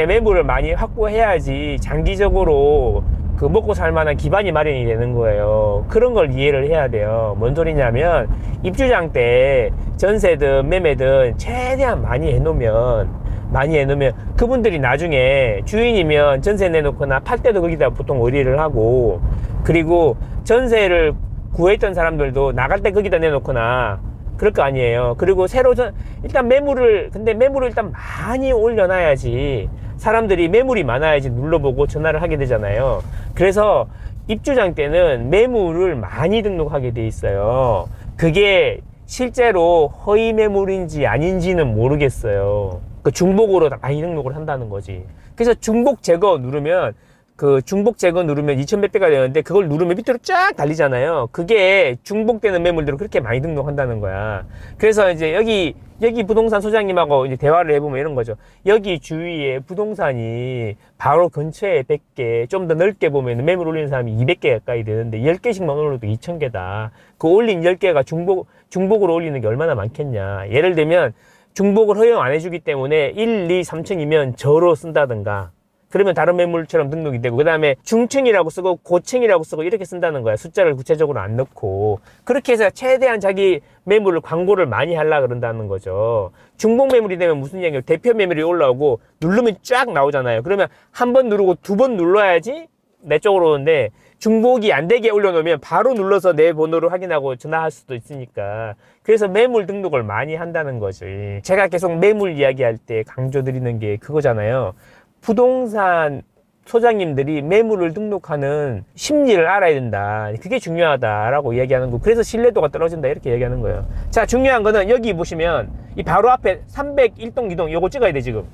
매물을 많이 확보해야지 장기적으로 그 먹고 살 만한 기반이 마련이 되는 거예요. 그런 걸 이해를 해야 돼요. 뭔 소리냐면 입주장 때 전세든 매매든 최대한 많이 해놓으면 그분들이 나중에 주인이면 전세 내놓거나 팔 때도 거기다 보통 의뢰를 하고, 그리고 전세를 구했던 사람들도 나갈 때 거기다 내놓거나 그럴 거 아니에요. 그리고 일단 매물을 일단 많이 올려놔야지 사람들이 매물이 많아야지 눌러보고 전화를 하게 되잖아요. 그래서 입주장 때는 매물을 많이 등록하게 돼 있어요. 그게 실제로 허위 매물인지 아닌지는 모르겠어요. 그 중복으로 많이 등록을 한다는 거지. 그래서 중복 제거 누르면 2,000 몇 배가 되는데 그걸 누르면 밑으로 쫙 달리잖아요. 그게 중복되는 매물들을 그렇게 많이 등록한다는 거야. 그래서 이제 여기 부동산 소장님하고 이제 대화를 해보면 이런 거죠. 여기 주위에 부동산이 바로 근처에 100개, 좀 더 넓게 보면 매물 올리는 사람이 200개 가까이 되는데 10개씩만 올려도 2,000개다. 그 올린 10개가 중복으로 올리는 게 얼마나 많겠냐. 예를 들면 중복을 허용 안 해주기 때문에 1, 2, 3층이면 저로 쓴다든가, 그러면 다른 매물처럼 등록이 되고, 그 다음에 중층이라고 쓰고 고층이라고 쓰고 이렇게 쓴다는 거야. 숫자를 구체적으로 안 넣고. 그렇게 해서 최대한 자기 매물을 광고를 많이 하려고 그런다는 거죠. 중복 매물이 되면 무슨 얘기예요? 대표 매물이 올라오고 누르면 쫙 나오잖아요. 그러면 한 번 누르고 2번 눌러야지 내 쪽으로 오는데, 중복이 안 되게 올려놓으면 바로 눌러서 내 번호를 확인하고 전화할 수도 있으니까. 그래서 매물 등록을 많이 한다는 거지. 제가 계속 매물 이야기할 때 강조드리는 게 그거잖아요. 부동산 소장님들이 매물을 등록하는 심리를 알아야 된다. 그게 중요하다라고 이야기하는 거. 그래서 신뢰도가 떨어진다 이렇게 얘기하는 거예요. 자, 중요한 거는 여기 보시면 이 바로 앞에 301동 2동 요거 찍어야 돼. 지금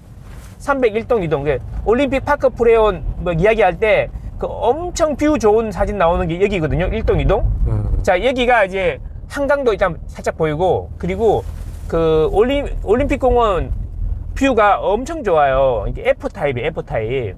301동 2동 올림픽 파크 프레온 뭐 이야기할 때 그 엄청 뷰 좋은 사진 나오는 게 여기거든요. 1동 2동. 자, 여기가 이제 한강도 일단 살짝 보이고, 그리고 그 올림픽 공원 뷰가 엄청 좋아요. 이게 F타입이에요. F타입.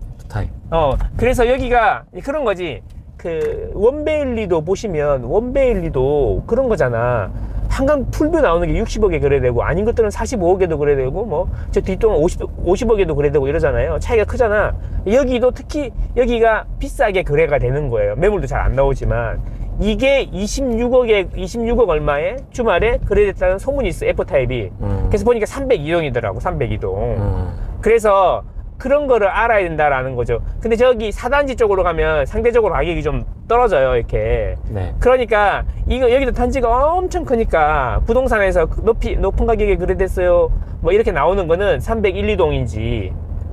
그래서 여기가 그런 거지. 그 원베일리도 보시면 원베일리도 그런 거잖아. 한강 풀뷰 나오는 게 60억에 거래되고 아닌 것들은 45억에도 거래되고 뭐 저 뒷동은 50억에도 거래되고 이러잖아요. 차이가 크잖아. 여기도 특히 여기가 비싸게 거래가 되는 거예요. 매물도 잘 안 나오지만 이게 26억 얼마에 주말에 거래됐다는 소문이 있어. F타입이. 그래서 보니까 302동이더라고. 302동. 그래서 그런 거를 알아야 된다라는 거죠. 근데 저기 4단지 쪽으로 가면 상대적으로 가격이 좀 떨어져요. 이렇게. 네. 그러니까 여기도 단지가 엄청 크니까 부동산에서 높은 가격에 거래됐어요 뭐 이렇게 나오는 거는 301, 2동인지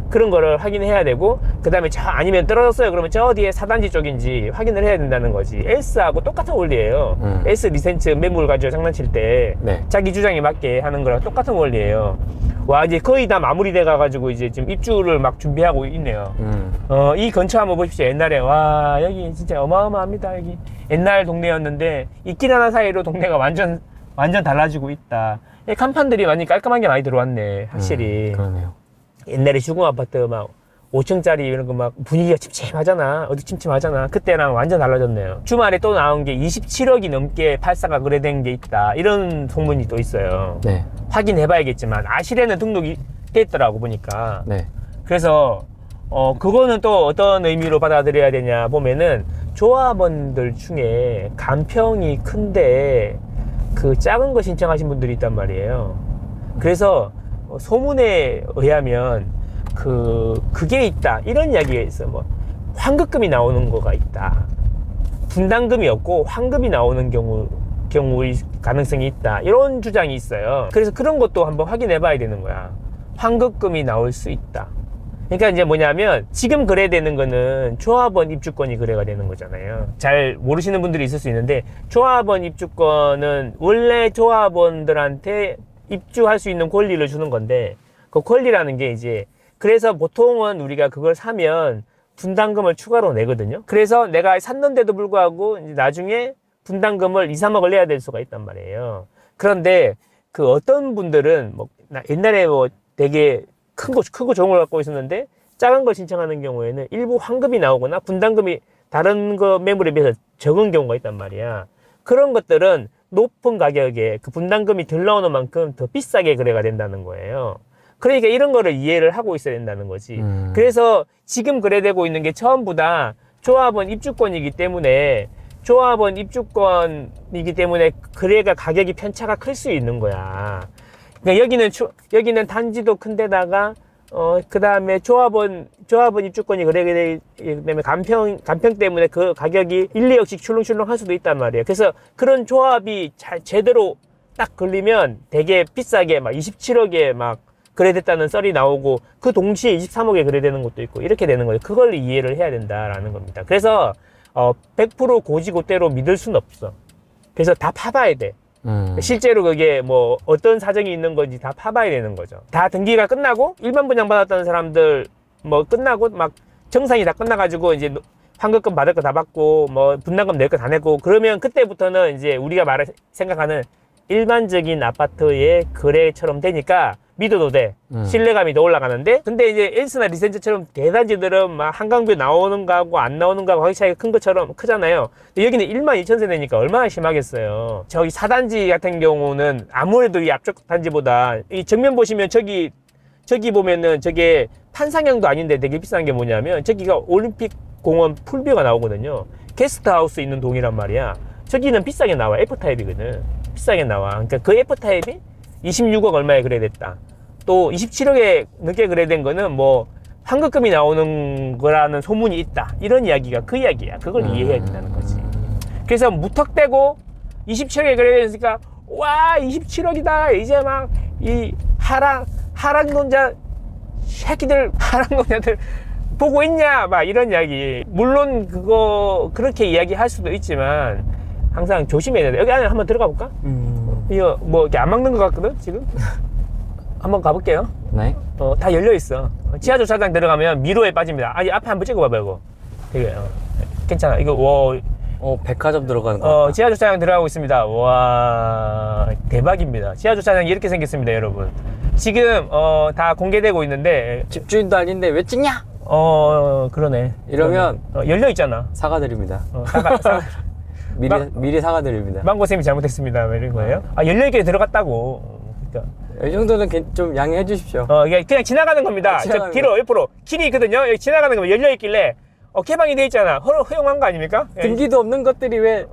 그런 거를 확인해야 되고, 그 다음에 아니면 떨어졌어요 그러면 저 뒤에 4단지 쪽인지 확인을 해야 된다는 거지. S하고 똑같은 원리예요. S 리센트 매물 가지고 장난칠 때 네. 자기 주장에 맞게 하는 거랑 똑같은 원리예요. 와, 이제 거의 다 마무리돼 가가지고 이제 지금 입주를 막 준비하고 있네요. 이 근처 한번 보십시오. 옛날에 와, 여기 진짜 어마어마합니다. 여기 옛날 동네였는데 이 길 하나 사이로 동네가 완전 달라지고 있다. 간판들이 많이 깔끔한 게 많이 들어왔네. 확실히. 그러네요. 옛날에 주공 아파트 막 5층짜리 이런 거 막 분위기가 침침하잖아. 어디 침침하잖아. 그때랑 완전 달라졌네요. 주말에 또 나온 게 27억이 넘게 팔사가 거래된 게 있다. 이런 소문이 또 있어요. 네. 확인해봐야겠지만 아실에는 등록이 돼 있더라고 보니까. 네. 그래서 그거는 또 어떤 의미로 받아들여야 되냐 보면은 조합원들 중에 간평이 큰데 그 작은 거 신청하신 분들이 있단 말이에요. 그래서 소문에 의하면 그게 있다 이런 이야기가 있어. 뭐 환급금이 나오는 거가 있다. 분담금이 없고 환급이 나오는 경우의 가능성이 있다. 이런 주장이 있어요. 그래서 그런 것도 한번 확인해 봐야 되는 거야. 환급금이 나올 수 있다. 그러니까 이제 뭐냐면 지금 거래되는 거는 조합원 입주권이 거래가 되는 거잖아요. 잘 모르시는 분들이 있을 수 있는데 조합원 입주권은 원래 조합원들한테 입주할 수 있는 권리를 주는 건데 그 권리라는 게 이제 그래서 보통은 우리가 그걸 사면 분담금을 추가로 내거든요. 그래서 내가 샀는데도 불구하고 이제 나중에 분담금을 2, 3억을 내야 될 수가 있단 말이에요. 그런데 그 어떤 분들은 뭐 옛날에 뭐 되게 크고 좋은 걸 갖고 있었는데 작은 걸 신청하는 경우에는 일부 환급이 나오거나 분담금이 다른 거 매물에 비해서 적은 경우가 있단 말이야. 그런 것들은 높은 가격에 그 분담금이 덜 나오는 만큼 더 비싸게 거래가 된다는 거예요. 그러니까 이런 거를 이해를 하고 있어야 된다는 거지. 그래서 지금 거래되고 있는 게 전부 다 조합원 입주권이기 때문에 거래가 가격이 편차가 클 수 있는 거야. 그러니까 여기는 단지도 큰데다가 그 다음에 조합원 입주권이 거래가 되면 간평 때문에 그 가격이 1, 2억씩 출렁출렁 할 수도 있단 말이에요. 그래서 그런 조합이 제대로 딱 걸리면 되게 비싸게 막 27억에 막 거래됐다는 썰이 나오고 그 동시에 23억에 거래되는 것도 있고 이렇게 되는 거예요. 그걸 이해를 해야 된다라는 겁니다. 그래서 100% 고지고대로 믿을 수는 없어. 그래서 다 파봐야 돼. 실제로 그게 뭐 어떤 사정이 있는 건지 다 파봐야 되는 거죠. 다 등기가 끝나고 일반 분양 받았던 사람들 뭐 끝나고 막 정상이 다 끝나가지고 이제 환급금 받을 거 다 받고 뭐 분담금 낼 거 다 내고 그러면 그때부터는 이제 우리가 생각하는 일반적인 아파트의 거래처럼 되니까 믿어도 돼. 신뢰감이 더 올라가는데 근데 이제 엘스나 리센츠처럼 대단지들은 막 한강뷰 나오는 거하고 안 나오는 거하고 가격 차이가 큰 것처럼 크잖아요. 근데 여기는 12,000세대니까 얼마나 심하겠어요. 저기 4단지 같은 경우는 아무래도 이 앞쪽 단지보다 이 정면 보시면 저기 보면은 저게 판상형도 아닌데 되게 비싼 게 뭐냐면 저기가 올림픽 공원 풀뷰가 나오거든요. 게스트하우스 있는 동이란 말이야. 저기는 비싸게 나와. F타입이거든. 비싸게 나와. 그러니까 그 F타입이 26억 얼마에 거래됐다. 또 27억에 넘게 거래된 거는 뭐 환급금이 나오는 거라는 소문이 있다. 이런 이야기가 그 이야기야. 그걸 이해해야 된다는 거지. 그래서 무턱대고 27억에 거래됐으니까 와 27억이다. 이제 막 이 하락론자들 보고 있냐 막 이런 이야기. 물론 그렇게 이야기할 수도 있지만 항상 조심해야 돼. 여기 안에 한번 들어가 볼까? 이거 뭐 이렇게 안 막는 것 같거든 지금. 한번 가볼게요. 네. 다 열려 있어. 지하 주차장 들어가면 미로에 빠집니다. 아니 앞에 한번 찍어봐봐 이거. 되게 괜찮아. 이거 백화점 들어가는 거. 지하 주차장 들어가고 있습니다. 와 대박입니다. 지하 주차장이 이렇게 생겼습니다, 여러분. 지금 다 공개되고 있는데 집주인도 아닌데 왜 찍냐? 그러네. 이러면 열려 있잖아. 사과드립니다. 미리 사과드립니다. 망고쌤이 잘못했습니다. 이런 거예요. 열려있게 들어갔다고. 그러니까. 이 정도는 좀 양해해 주십시오. 이게 그냥 지나가는 겁니다. 저 뒤로 옆으로 길이 있거든요. 여기 지나가는 거면 열려있길래 개방이 돼 있잖아. 허용한 거 아닙니까? 등기도 없는 것들이 왜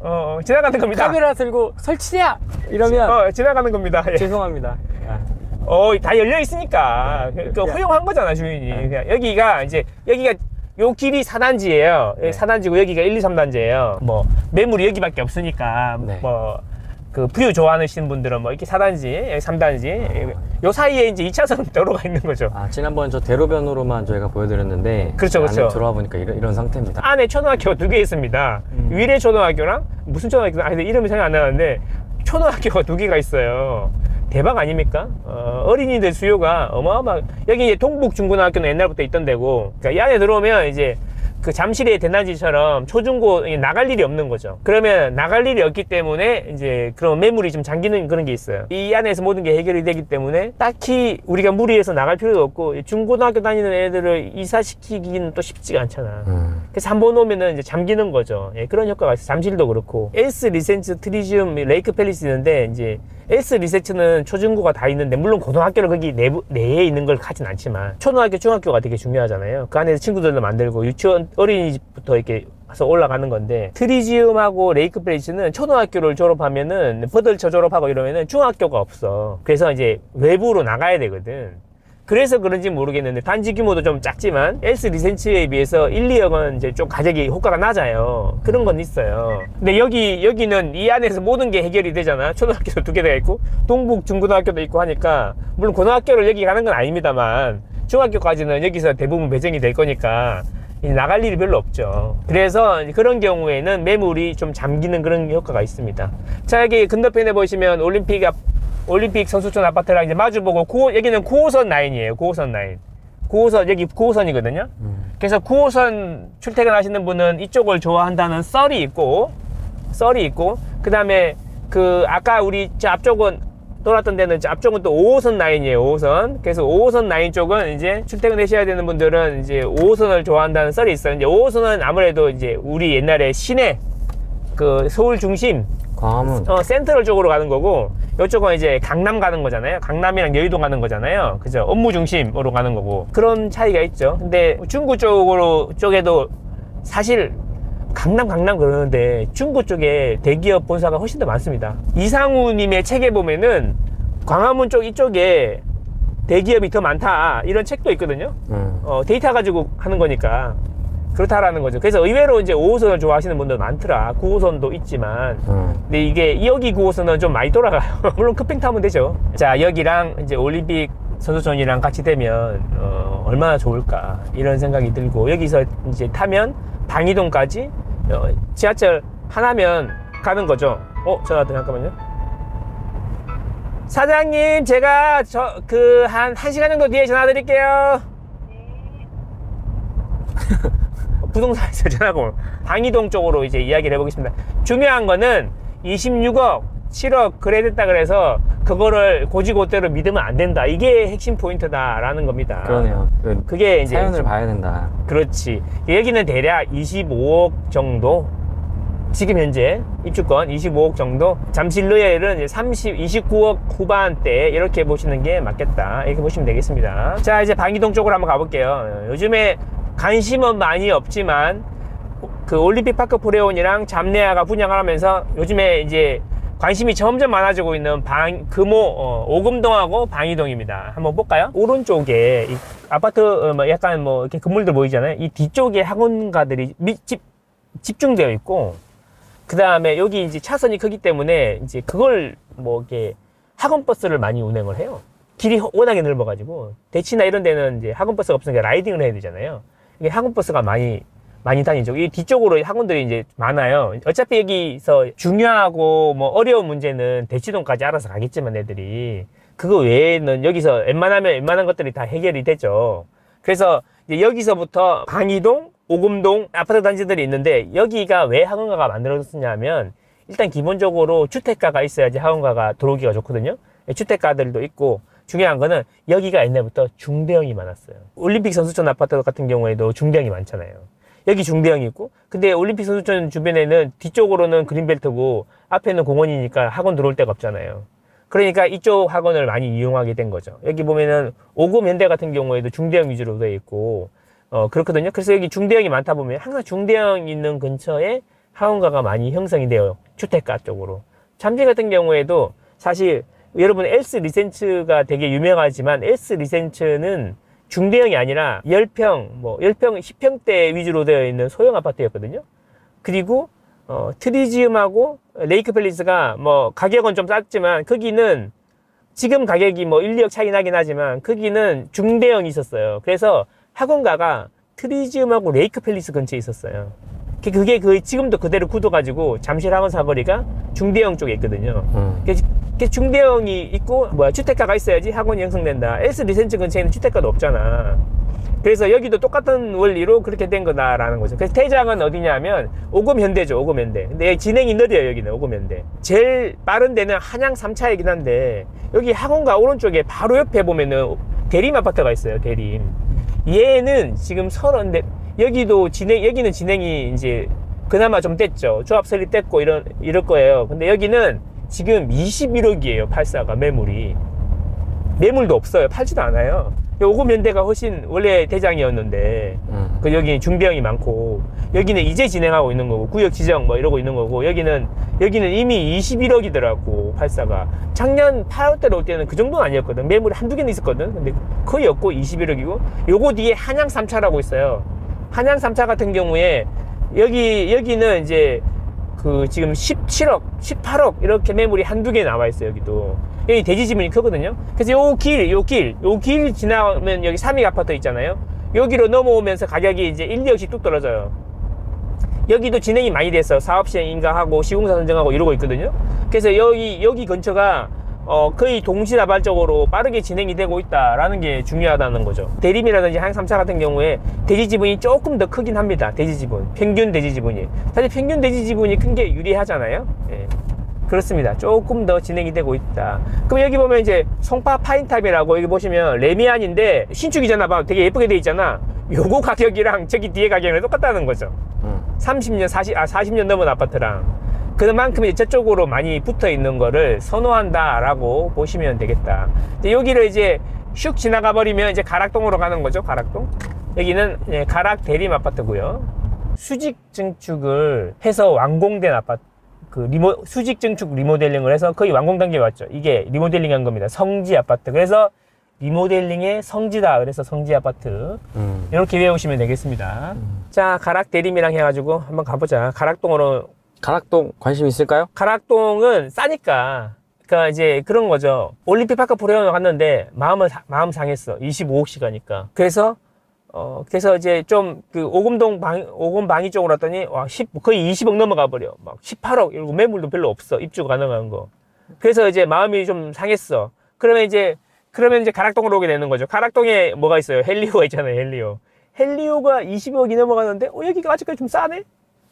지나가는 겁니다. 카메라 들고 설치냐? 이러면 지나가는 겁니다. 죄송합니다. 다 열려 있으니까 허용한 거잖아 주인이. 그냥 여기가 요 길이 4단지예요. 네. 4단지고 여기가 1, 2, 3단지예요. 뭐 매물이 여기밖에 없으니까 네. 뭐 그 뷰 좋아하시는 분들은 뭐 이렇게 4단지, 여기 3단지 요 사이에 이제 2차선 도로가 있는 거죠. 지난번 저 대로변으로만 저희가 보여드렸는데 그렇죠. 안에 들어와 보니까 이런 상태입니다. 안에 초등학교가 2개 있습니다. 위례 초등학교랑 무슨 초등학교나 이름이 생각 안 나는데 초등학교가 2개가 있어요. 대박 아닙니까? 어린이들 수요가 어마어마. 여기 이제 동북중고등학교는 옛날부터 있던 데고, 그러니까 이 안에 들어오면 이제 그 잠실의 대낮이처럼 초중고 나갈 일이 없는 거죠. 그러면 나갈 일이 없기 때문에 이제 그런 매물이 좀 잠기는 그런 게 있어요. 이 안에서 모든 게 해결이 되기 때문에 딱히 우리가 무리해서 나갈 필요도 없고, 중고등학교 다니는 애들을 이사시키기는 또 쉽지가 않잖아. 그래서 한 번 오면은 이제 잠기는 거죠. 예, 그런 효과가 있어요. 잠실도 그렇고. 엘스 리센츠, 트리지움, 레이크 팰리스 있는데, 이제 엘스 리센츠는 초중고가 다 있는데, 물론 고등학교를 거기 내에 있는 걸 가진 않지만, 초등학교, 중학교가 되게 중요하잖아요. 그 안에서 친구들도 만들고, 유치원, 어린이집부터 이렇게 가서 올라가는 건데, 트리지움하고 레이크 팰리스는 초등학교를 졸업하면은, 버들쳐 졸업하고 이러면은 중학교가 없어. 그래서 이제 외부로 나가야 되거든. 그래서 그런지 모르겠는데, 단지 규모도 좀 작지만 엘스 리센츠에 비해서 1, 2억은 이제 좀 가격이 효과가 낮아요. 그런 건 있어요. 근데 여기는 이 안에서 모든 게 해결이 되잖아. 초등학교도 2개 있고 동북 중고등학교도 있고 하니까, 물론 고등학교를 여기 가는 건 아닙니다만 중학교까지는 여기서 대부분 배정이 될 거니까 나갈 일이 별로 없죠. 그래서 그런 경우에는 매물이 좀 잠기는 그런 효과가 있습니다. 자, 여기 건너편에 보시면 올림픽 선수촌 아파트랑 이제 마주보고, 여기는 9호선 라인이에요. 9호선 라인. 9호선, 여기 9호선이거든요. 그래서 9호선 출퇴근하시는 분은 이쪽을 좋아한다는 썰이 있고, 그 다음에 아까 우리 저 앞쪽은, 돌았던 데는 앞쪽은 또 5호선 라인이에요. 5호선. 그래서 5호선 라인 쪽은 이제 출퇴근하셔야 되는 분들은 이제 5호선을 좋아한다는 썰이 있어요. 이제 5호선은 아무래도 이제 우리 옛날에 시내, 서울 중심, 광화문. 센트럴 쪽으로 가는 거고, 이쪽은 이제 강남 가는 거잖아요. 강남이랑 여의도 가는 거잖아요. 그죠? 업무 중심으로 가는 거고. 그런 차이가 있죠. 근데 중구 쪽에도 사실 강남 그러는데 중구 쪽에 대기업 본사가 훨씬 더 많습니다. 이상우님의 책에 보면은 광화문 쪽 이쪽에 대기업이 더 많다, 이런 책도 있거든요. 데이터 가지고 하는 거니까 그렇다라는 거죠. 그래서 의외로 이제 5호선을 좋아하시는 분들 많더라. 9호선도 있지만. 근데 이게 여기 9호선은 좀 많이 돌아가요. 물론 급행 타면 되죠. 자, 여기랑 이제 올림픽 선수촌이랑 같이 되면 얼마나 좋을까, 이런 생각이 들고, 여기서 이제 타면 방이동까지 지하철 하나면 가는 거죠. 전화도 잠깐만요. 사장님, 제가 한 1시간 정도 뒤에 전화 드릴게요. 부동산에서 전화고, 방이동 쪽으로 이제 이야기를 해보겠습니다. 중요한 거는 26억, 7억 거래됐다 그래서 그거를 고지고대로 믿으면 안 된다. 이게 핵심 포인트다라는 겁니다. 그러네요. 그게 이제 사연을 봐야 된다. 그렇지. 여기는 대략 25억 정도, 지금 현재 입주권 25억 정도, 잠실로엘은 29억 후반대, 이렇게 보시는 게 맞겠다, 이렇게 보시면 되겠습니다. 자, 이제 방이동 쪽으로 한번 가볼게요. 요즘에 관심은 많이 없지만 올림픽 파크 프레온이랑 잠내아가 분양을 하면서 요즘에 이제 관심이 점점 많아지고 있는 오금동하고 방이동입니다. 한번 볼까요? 오른쪽에 이 아파트 약간 이렇게 건물들 보이잖아요. 이 뒤쪽에 학원가들이 집중되어 있고, 그 다음에 여기 이제 차선이 크기 때문에 이제 그걸 이렇게 학원 버스를 많이 운행을 해요. 길이 워낙에 넓어가지고 대치나 이런 데는 이제 학원 버스가 없으니까 라이딩을 해야 되잖아요. 이게 학원 버스가 많이 다니죠. 이 뒤쪽으로 학원들이 이제 많아요. 어차피 여기서 중요하고 어려운 문제는 대치동까지 알아서 가겠지만 애들이, 그거 외에는 여기서 웬만한 것들이 다 해결이 되죠. 그래서 이제 여기서부터 방이동, 오금동 아파트 단지들이 있는데, 여기가 왜 학원가가 만들어졌냐면, 일단 기본적으로 주택가가 있어야지 학원가가 들어오기가 좋거든요. 주택가들도 있고, 중요한 거는 여기가 옛날부터 중대형이 많았어요. 올림픽 선수촌 아파트 같은 경우에도 중대형이 많잖아요. 여기 중대형이 있고, 근데 올림픽 선수촌 주변에는 뒤쪽으로는 그린벨트고 앞에는 공원이니까 학원 들어올 데가 없잖아요. 그러니까 이쪽 학원을 많이 이용하게 된 거죠. 여기 보면은 오금 현대 같은 경우에도 중대형 위주로 되어 있고 그렇거든요. 그래서 여기 중대형이 많다 보면 항상 중대형 있는 근처에 학원가가 많이 형성이 돼요. 주택가 쪽으로. 잠실 같은 경우에도 사실 여러분 엘스 리센츠가 되게 유명하지만, 엘스 리센츠는 중대형이 아니라 10평, 10평대 위주로 되어 있는 소형 아파트였거든요. 그리고 트리지움하고 레이크 팰리스가 가격은 좀 쌌지만, 거기는 지금 가격이 1, 2억 차이 나긴 하지만 거기는 중대형이 있었어요. 그래서 학원가가 트리지움하고 레이크 팰리스 근처에 있었어요. 그게 지금도 그대로 굳어가지고 잠실 학원 사거리가 중대형 쪽에 있거든요. 중대형이 있고 주택가가 있어야지 학원이 형성된다. 엘스 리센츠 근처에는 주택가도 없잖아. 그래서 여기도 똑같은 원리로 그렇게 된 거다라는 거죠. 그래서 대장은 어디냐면 오금현대죠. 오금현대. 근데 진행이 느려요. 여기는 오금현대. 제일 빠른 데는 한양 3차이긴 한데 여기 학원가 오른쪽에 바로 옆에 보면은 대림 아파트가 있어요. 대림. 얘는 지금 선언데 여기도 여기는 진행이 이제 그나마 좀 됐죠. 조합 설립됐고 이럴 거예요. 근데 여기는 지금 21억이에요. 84가 매물도 없어요. 팔지도 않아요. 오금현대가 훨씬 원래 대장이었는데 그 여기 중대형이 많고 여기는 이제 진행하고 있는 거고 구역 지정 뭐 이러고 있는 거고 여기는 이미 21억이더라고 84가. 작년 8월 때로 올 때는 그 정도는 아니었거든. 매물이 한두 개는 있었거든. 근데 거의 없고 21억이고 요거 뒤에 한양 3차라고 있어요. 한양 3차 같은 경우에 여기는 이제 그 지금 17억, 18억 이렇게 매물이 한두 개 나와 있어요. 여기 대지 지분이 크거든요. 그래서 요 길 지나면 여기 3익 아파트 있잖아요. 여기로 넘어오면서 가격이 이제 1, 2억씩 뚝 떨어져요. 여기도 진행이 많이 됐어. 사업 시행 인가하고 시공사 선정하고 이러고 있거든요. 그래서 여기 근처가 거의 동시다발적으로 빠르게 진행이 되고 있다라는 게 중요하다는 거죠. 대림이라든지 한양 3차 같은 경우에 대지 지분이 조금 더 크긴 합니다. 대지 지분, 평균 대지 지분이. 사실 평균 대지 지분이 큰 게 유리하잖아요. 예. 그렇습니다. 조금 더 진행이 되고 있다. 그럼 여기 보면 이제 송파 파인탑이라고 여기 보시면 레미안인데 신축이잖아. 봐. 되게 예쁘게 돼 있잖아. 요거 가격이랑 저기 뒤에 가격이랑 똑같다는 거죠. 40년 넘은 아파트랑. 그만큼 이제 저쪽으로 많이 붙어 있는 거를 선호한다라고 보시면 되겠다. 여기를 이제 슉 지나가 버리면 이제 가락동으로 가는 거죠. 가락동. 여기는 가락 대림 아파트고요. 수직 증축을 해서 완공된 아파트. 수직 증축 리모델링을 해서 거의 완공 단계에 왔죠. 이게 리모델링 한 겁니다. 성지 아파트. 그래서 리모델링의 성지다. 그래서 성지 아파트. 이렇게 외우시면 되겠습니다. 자, 가락 대림이랑 해가지고 한번 가보자. 가락동 관심 있을까요? 가락동은 싸니까. 그러니까 이제 그런 거죠. 올림픽파크 프로그램 갔는데 마음 상했어. 25억씩 가니까. 그래서 이제 좀 오금방이 쪽으로 왔더니 거의 20억 넘어가 버려. 막 18억 이러고 매물도 별로 없어. 입주 가능한 거. 그래서 이제 마음이 좀 상했어. 그러면 이제 가락동으로 오게 되는 거죠. 가락동에 뭐가 있어요? 헬리오가 있잖아요. 헬리오가 20억이 넘어가는데 여기가 아직까지 좀 싸네?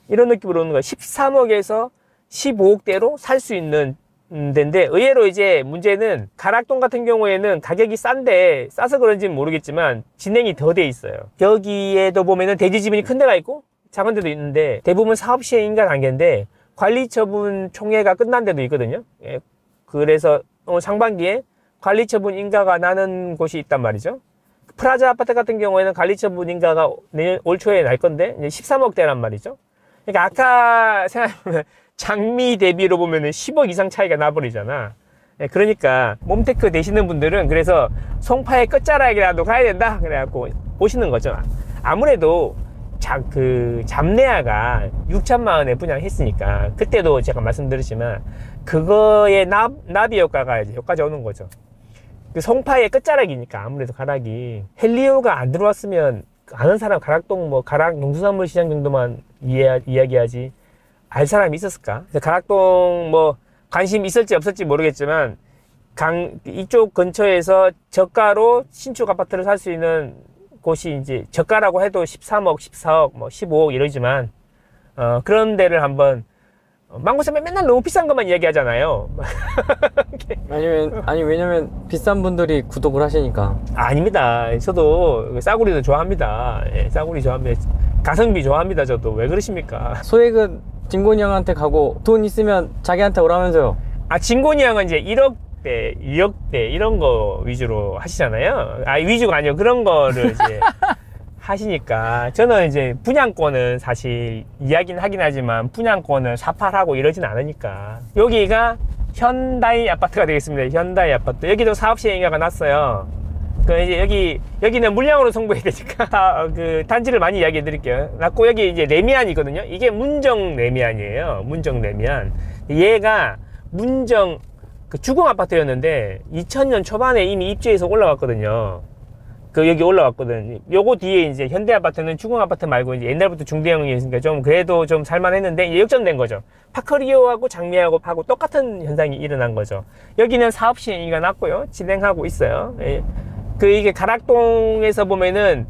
이런 느낌으로 오는 거야. 13억에서 15억대로 살 수 있는 데인데 의외로 이제 문제는 가락동 같은 경우에는 가격이 싸서 그런지는 모르겠지만 진행이 더 돼 있어요. 여기에도 보면은 대지 지분이 큰 데가 있고 작은 데도 있는데 대부분 사업 시행 인가 단계인데 관리처분 총회가 끝난 데도 있거든요. 예, 그래서 상반기에 관리처분 인가가 나는 곳이 있단 말이죠. 프라자 아파트 같은 경우에는 관리처분 인가가 올 초에 날 건데 13억대란 말이죠. 그러니까 아까 생각해보면 장미 대비로 보면은 10억 이상 차이가 나버리잖아. 그러니까 몸테크 되시는 분들은 그래서 송파의 끝자락이라도 가야 된다. 그래갖고 오시는 거죠. 아무래도 잡내야가 6천만 원에 분양했으니까 그때도 제가 말씀드렸지만 그거의 나비 효과가 이제 여기까지 오는 거죠. 그 송파의 끝자락이니까 아무래도 가락이 헬리오가 안 들어왔으면 아는 사람 가락동 가락 농수산물 시장 정도만 이야기하지 알 사람이 있었을까? 그래서 가락동 관심 있을지 없을지 모르겠지만 이쪽 근처에서 저가로 신축 아파트를 살 수 있는 곳이 이제 저가라고 해도 13억, 14억, 15억 이러지만 그런 데를 망고쌈에 맨날 너무 비싼 것만 이야기하잖아요. 왜냐면 비싼 분들이 구독을 하시니까. 아닙니다. 저도 싸구리도 좋아합니다. 예, 싸구리 좋아합니다. 가성비 좋아합니다. 저도. 왜 그러십니까? 소액은 진곤이 형한테 가고 돈 있으면 자기한테 오라면서요. 진곤이 형은 이제 1억대, 2억대 이런 거 위주로 하시잖아요. 위주가 아니고 그런 거를 이제 하시니까 저는 이제 분양권은 사실 이야기는 하긴 하지만 분양권을 사팔하고 이러진 않으니까. 여기가 현다이 아파트가 되겠습니다. 현다이 아파트. 여기도 사업시행인가가 났어요. 이제 여기는 물량으로 송부해야 되니까 그 단지를 많이 이야기해 드릴게요. 났고 여기 이제 레미안이거든요. 이게 문정 레미안이에요. 문정 레미안. 얘가 문정 주공 아파트였는데 2000년 초반에 이미 입주해서 올라왔거든요. 여기 올라왔거든. 요거 뒤에 이제 현대 아파트는 주공 아파트 말고 이제 옛날부터 중대형이었으니까 좀 그래도 좀 살만했는데 이제 역전된 거죠. 파커리오하고 장미하고 똑같은 현상이 일어난 거죠. 여기는 사업 시행이 났고요. 진행하고 있어요. 예. 이게 가락동에서 보면은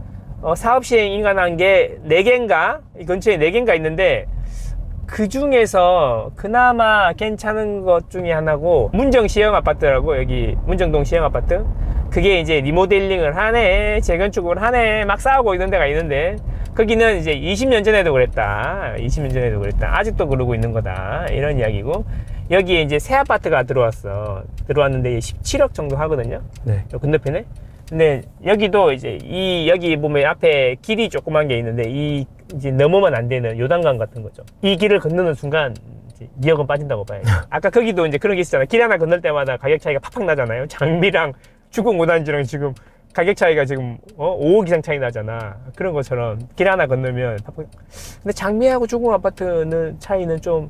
사업 시행 인가난 게 4개인가? 이 근처에 4개인가 있는데, 그 중에서 그나마 괜찮은 것 중에 하나고, 문정 시형 아파트라고, 여기 문정동 시형 아파트. 그게 이제 리모델링을 하네, 재건축을 하네, 막 싸우고 있는 데가 있는데, 거기는 이제 20년 전에도 그랬다. 20년 전에도 그랬다. 아직도 그러고 있는 거다. 이런 이야기고, 여기에 이제 새 아파트가 들어왔어. 들어왔는데 17억 정도 하거든요. 네. 요 건너편에. 근데 여기도 이제 여기 보면 앞에 길이 조그만 게 있는데 이제 넘으면 안 되는 요단강 같은 거죠. 이 길을 건너는 순간 이제 2억은 빠진다고 봐야죠. 아까 거기도 이제 그런 게 있었잖아요. 길 하나 건널 때마다 가격 차이가 팍팍 나잖아요. 장비랑 주공 5단지랑 지금 가격 차이가 지금 5억 이상 차이 나잖아. 그런 것처럼 길 하나 건너면 팍팍. 근데 장비하고 주공 아파트는 차이는 좀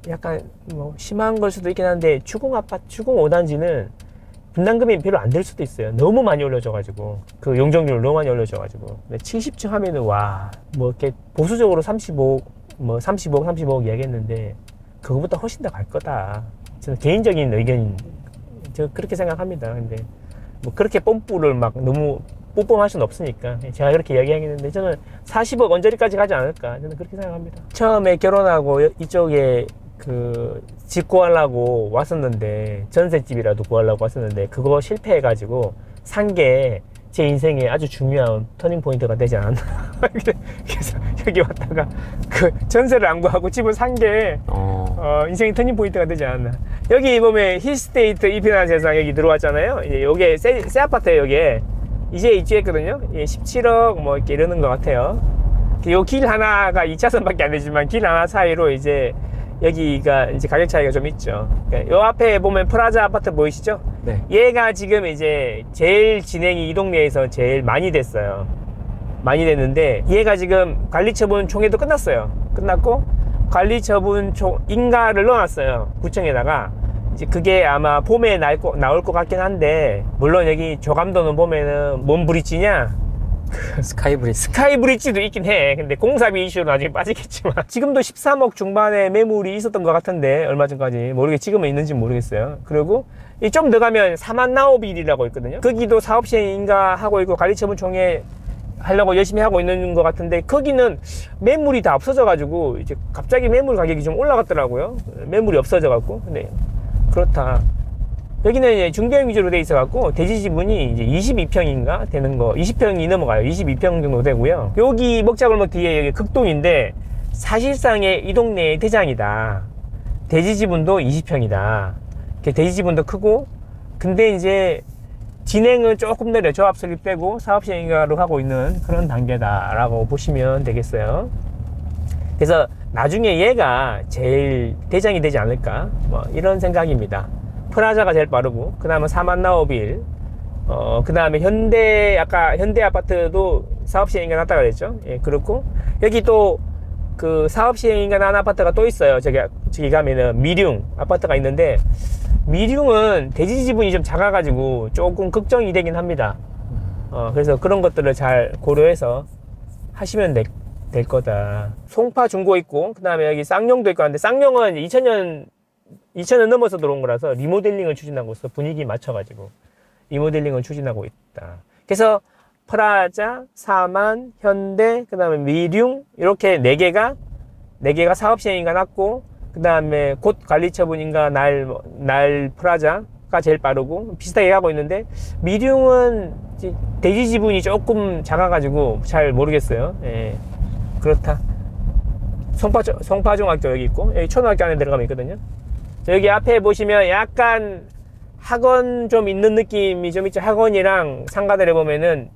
약간 뭐 심한 걸 수도 있긴 한데, 주공 아파트, 주공 5단지는 분담금이 별로 안 될 수도 있어요. 너무 많이 올려줘가지고, 그 용적률 너무 많이 올려줘가지고. 70층 하면은 와, 뭐 이렇게 보수적으로 35억, 뭐 35억 이야기했는데, 그거보다 훨씬 더 갈 거다. 저는 개인적인 의견인, 저 그렇게 생각합니다. 근데 뭐 그렇게 뽐뿌를 막 너무 뿜뿜할 수는 없으니까 제가 그렇게 이야기하겠는데, 저는 40억 언저리까지 가지 않을까, 저는 그렇게 생각합니다. 처음에 결혼하고 이쪽에 그 집 구하려고 왔었는데, 전셋집이라도 구하려고 왔었는데 그거 실패해가지고 산 게 제 인생에 아주 중요한 터닝 포인트가 되지 않았나. 그래서 여기 왔다가 그 전세를 안 구하고 집을 산 게 인생의 터닝 포인트가 되지 않았나. 여기 보면 힐스테이트 이편한 세상 여기 들어왔잖아요. 이제 요게 새 아파트예요. 요게 이제 입주했거든요. 17억 뭐 이렇게 이러는 것 같아요. 요 길 하나가 2차선밖에 안 되지만 길 하나 사이로 이제 여기가 이제 가격 차이가 좀 있죠. 그러니까 요 앞에 보면 프라자 아파트 보이시죠? 네. 얘가 지금 이제 제일 진행이 이 동네에서 제일 많이 됐어요. 많이 됐는데, 얘가 지금 관리처분 총회도 끝났어요. 끝났고 관리처분 인가를 넣어놨어요. 구청에다가. 이제 그게 아마 봄에 나올 것 같긴 한데, 물론 여기 조감도는 보면은 뭔 브릿지냐? 스카이브리지도 있긴 해. 근데 공사비 이슈로 나중에 빠지겠지만, 지금도 13억 중반에 매물이 있었던 것 같은데, 얼마 전까지. 지금은 있는지 모르겠어요. 그리고 좀 더 가면 사만나오빌이라고 있거든요. 거기도 사업시행인가 하고 있고 관리처분총회 하려고 열심히 하고 있는 것 같은데, 거기는 매물이 다 없어져가지고 이제 갑자기 매물 가격이 좀 올라갔더라고요. 매물이 없어져갖고. 근데 그렇다. 여기는 이제 중개형 위주로 돼 있어갖고, 대지 지분이 이제 22평인가 되는 거, 20평이 넘어가요. 22평 정도 되고요. 여기 먹자골목 뒤에 여기 극동인데, 사실상의 이 동네의 대장이다. 대지 지분도 20평이다. 대지 지분도 크고, 근데 이제 진행은 조금 느려. 조합 설립 빼고 사업 시행인가로 하고 있는 그런 단계다라고 보시면 되겠어요. 그래서 나중에 얘가 제일 대장이 되지 않을까, 뭐 이런 생각입니다. 프라자가 제일 빠르고, 그 다음에 사만나오빌, 그 다음에 아까 현대 아파트도 사업시행인가 났다고 그랬죠. 예, 그렇고, 여기 또 그 사업시행인가 난 아파트가 또 있어요. 저기 가면은 미룡 아파트가 있는데, 미룡은 대지 지분이 좀 작아가지고 조금 걱정이 되긴 합니다. 그래서 그런 것들을 잘 고려해서 하시면 될 거다. 송파 중고 있고, 그 다음에 여기 쌍용도 있고 하는데, 쌍용은 2000년 넘어서 들어온 거라서 리모델링을 추진하고 있어. 분위기 맞춰가지고 리모델링을 추진하고 있다. 그래서 프라자, 사만, 현대, 그 다음에 미룡, 이렇게 4개가 사업시행인가 났고, 그 다음에 곧 관리처분인가 날 프라자가 제일 빠르고 비슷하게 가고 있는데, 미룡은 대지 지분이 조금 작아가지고 잘 모르겠어요. 예, 그렇다. 송파중학교 여기 있고, 여기 초등학교 안에 들어가면 있거든요. 여기 앞에 보시면 약간 학원 좀 있는 느낌이 좀 있죠. 학원이랑 상가들에 보면은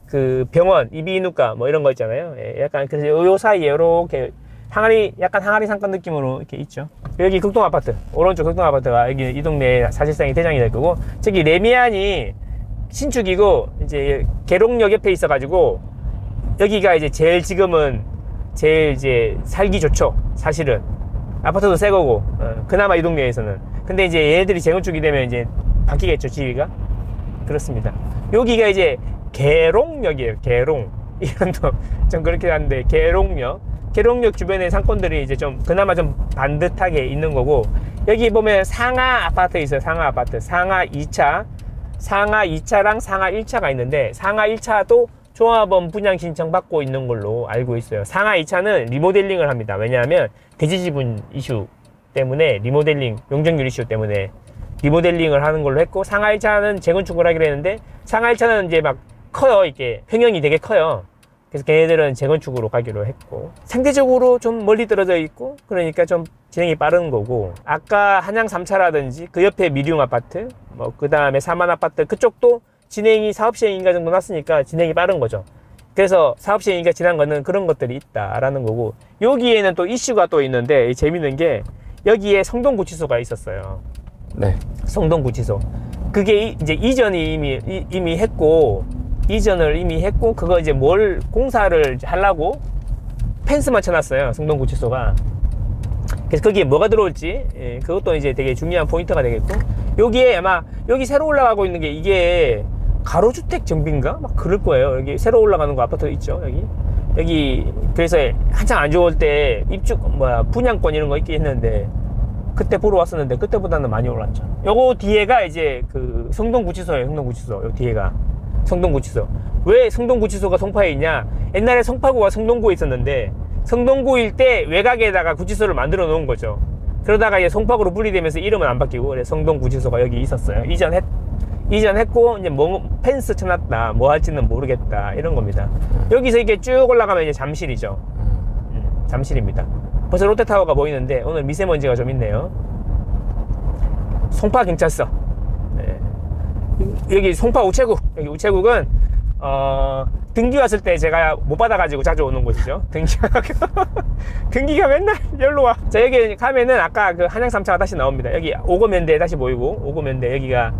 그 병원, 이비인후과 뭐 이런 거 있잖아요. 예, 약간 그래서 요 사이에 이렇게 약간 항아리 상권 느낌으로 이렇게 있죠. 여기 극동 아파트, 오른쪽 극동 아파트가 여기 이 동네에 사실상의 대장이 될 거고, 저기 레미안이 신축이고 이제 계룡역 옆에 있어가지고 여기가 이제 지금은 제일 이제 살기 좋죠. 사실은 아파트도 새 거고, 그나마 이 동네에서는. 근데 이제 얘네들이 재건축이 되면 이제 바뀌겠죠, 지위가. 그렇습니다. 여기가 이제 계룡역이에요. 계룡. 이름도 좀 그렇게 하는데, 계룡역 주변의 상권들이 이제 좀 그나마 좀 반듯하게 있는 거고, 여기 보면 상하 아파트 있어요. 상하 아파트. 상하 2차랑 상하 1차가 있는데, 상하 1차도 조합원 분양 신청 받고 있는 걸로 알고 있어요. 상하 2차는 리모델링을 합니다. 왜냐하면 대지 지분 이슈 때문에 리모델링, 용적률 이슈 때문에 리모델링을 하는 걸로 했고, 상하 1차는 재건축을 하기로 했는데, 상하 1차는 이제 막 커요. 이게 평형이 되게 커요. 그래서 걔네들은 재건축으로 가기로 했고, 상대적으로 좀 멀리 떨어져 있고, 그러니까 좀 진행이 빠른 거고, 아까 한양 3차라든지 그 옆에 미리움 아파트, 뭐 그 다음에 사만 아파트, 그쪽도 진행이 사업 시행인가 정도 났으니까 진행이 빠른 거죠. 그래서 사업 시행인가 지난 거는 그런 것들이 있다라는 거고, 여기에는 또 이슈가 또 있는데, 재밌는 게 여기에 성동구치소가 있었어요. 네. 성동구치소. 그게 이제 이전이 이미 했고, 이전을 이미 했고, 그거 이제 뭘 공사를 하려고 펜스만 쳐놨어요. 성동구치소가. 그래서 거기에 뭐가 들어올지, 예, 그것도 이제 되게 중요한 포인트가 되겠고, 여기에 아마 여기 새로 올라가고 있는 게 이게 가로주택 정비인가? 막 그럴 거예요. 여기 새로 올라가는 거 아파트 있죠, 여기. 그래서 한창 안 좋을 때 분양권 이런 거 있긴 했는데, 그때 보러 왔었는데 그때보다는 많이 올랐죠. 요거 뒤에가 이제 그 성동구치소예요. 성동구치소. 요 뒤에가 성동구치소. 왜 성동구치소가 송파에 있냐? 옛날에 송파구가 성동구에 있었는데, 성동구일 때 외곽에다가 구치소를 만들어 놓은 거죠. 그러다가 이제 송파구로 분리되면서 이름은 안 바뀌고, 그래서 성동구치소가 여기 있었어요. 이전했고, 이제 뭐 펜스 쳐놨다, 뭐 할지는 모르겠다, 이런 겁니다. 여기서 이렇게 쭉 올라가면 이제 잠실이죠. 잠실입니다. 벌써 롯데타워가 보이는데 오늘 미세먼지가 좀 있네요. 송파경찰서. 네. 여기 송파 우체국. 여기 우체국은 등기 왔을 때 제가 못 받아가지고 자주 오는 곳이죠. 등기가 맨날 여기로 와. 자, 여기 가면은 아까 그 한양 3차가 다시 나옵니다. 여기 오검연대 다시 보이고, 오검연대 여기가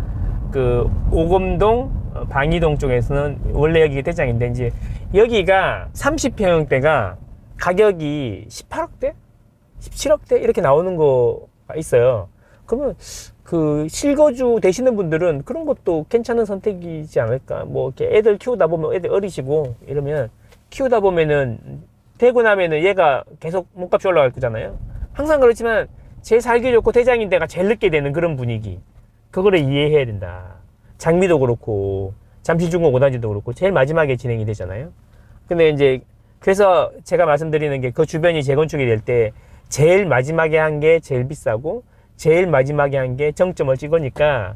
그 오검동 방이동 쪽에서는 원래 여기가 대장인데, 이제 여기가 30평형대가 가격이 18억대? 17억대? 이렇게 나오는 거가 있어요. 그러면 그 실거주 되시는 분들은 그런 것도 괜찮은 선택이지 않을까. 뭐 이렇게 애들 키우다 보면, 애들 어리시고 이러면 키우다 보면은 되고 나면은 얘가 계속 몸값이 올라갈 거잖아요. 항상 그렇지만 제일 살기 좋고 대장인 데가 제일 늦게 되는 그런 분위기, 그거를 이해해야 된다. 장미도 그렇고 잠실중공 5단지도 그렇고 제일 마지막에 진행이 되잖아요. 근데 이제 그래서 제가 말씀드리는 게, 그 주변이 재건축이 될 때 제일 마지막에 한 게 제일 비싸고, 제일 마지막에 한 게 정점을 찍으니까,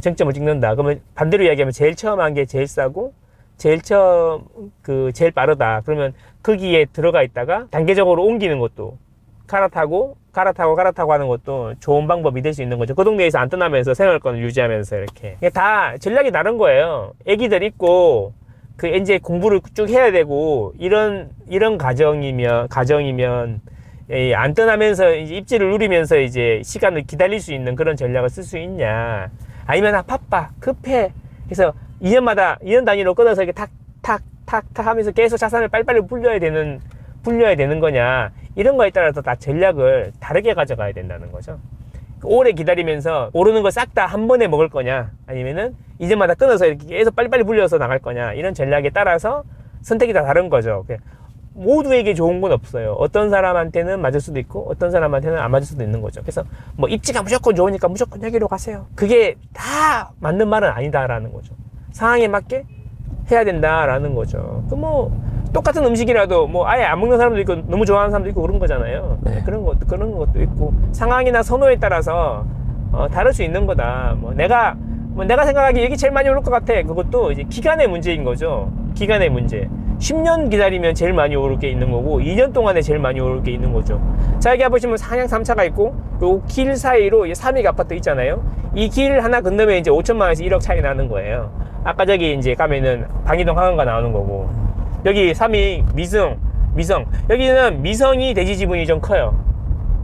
정점을 찍는다. 그러면 반대로 이야기하면 제일 처음 한 게 제일 싸고, 제일 빠르다. 그러면 거기에 들어가 있다가 단계적으로 옮기는 것도, 갈아타고 하는 것도 좋은 방법이 될 수 있는 거죠. 그 동네에서 안 떠나면서 생활권을 유지하면서 이렇게. 다 전략이 다른 거예요. 애기들 있고, 이제 공부를 쭉 해야 되고, 이런 가정이면, 안 떠나면서 이제 입지를 누리면서 이제 시간을 기다릴 수 있는 그런 전략을 쓸 수 있냐. 아니면, 바빠, 급해. 그래서 2년 단위로 끊어서 이렇게 탁 하면서 계속 자산을 빨리빨리 불려야 되는 거냐. 이런 거에 따라서 다 전략을 다르게 가져가야 된다는 거죠. 오래 기다리면서 오르는 거 싹 다 한 번에 먹을 거냐, 아니면은 이제마다 끊어서 이렇게 계속 빨리빨리 불려서 나갈 거냐, 이런 전략에 따라서 선택이 다 다른 거죠. 모두에게 좋은 건 없어요. 어떤 사람한테는 맞을 수도 있고 어떤 사람한테는 안 맞을 수도 있는 거죠. 그래서 뭐 입지가 무조건 좋으니까 무조건 여기로 가세요, 그게 다 맞는 말은 아니다라는 거죠. 상황에 맞게 해야 된다라는 거죠. 똑같은 음식이라도 뭐 아예 안 먹는 사람도 있고 너무 좋아하는 사람도 있고 그런 거잖아요. 네. 그런 것도 있고, 상황이나 선호에 따라서 다를 수 있는 거다. 내가 생각하기에 여기 제일 많이 오를 것 같아. 그것도 이제 기간의 문제인 거죠. 기간의 문제. 10년 기다리면 제일 많이 오를 게 있는 거고, 2년 동안에 제일 많이 오를 게 있는 거죠. 자, 여기 보시면 한양 3차가 있고, 요 길 사이로 3익 아파트 있잖아요. 이 길 하나 건너면 이제 5천만 원에서 1억 차이 나는 거예요. 아까 저기 이제 가면은 방이동 하원가 나오는 거고, 여기 3익 미성. 여기는 미성이 대지 지분이 좀 커요.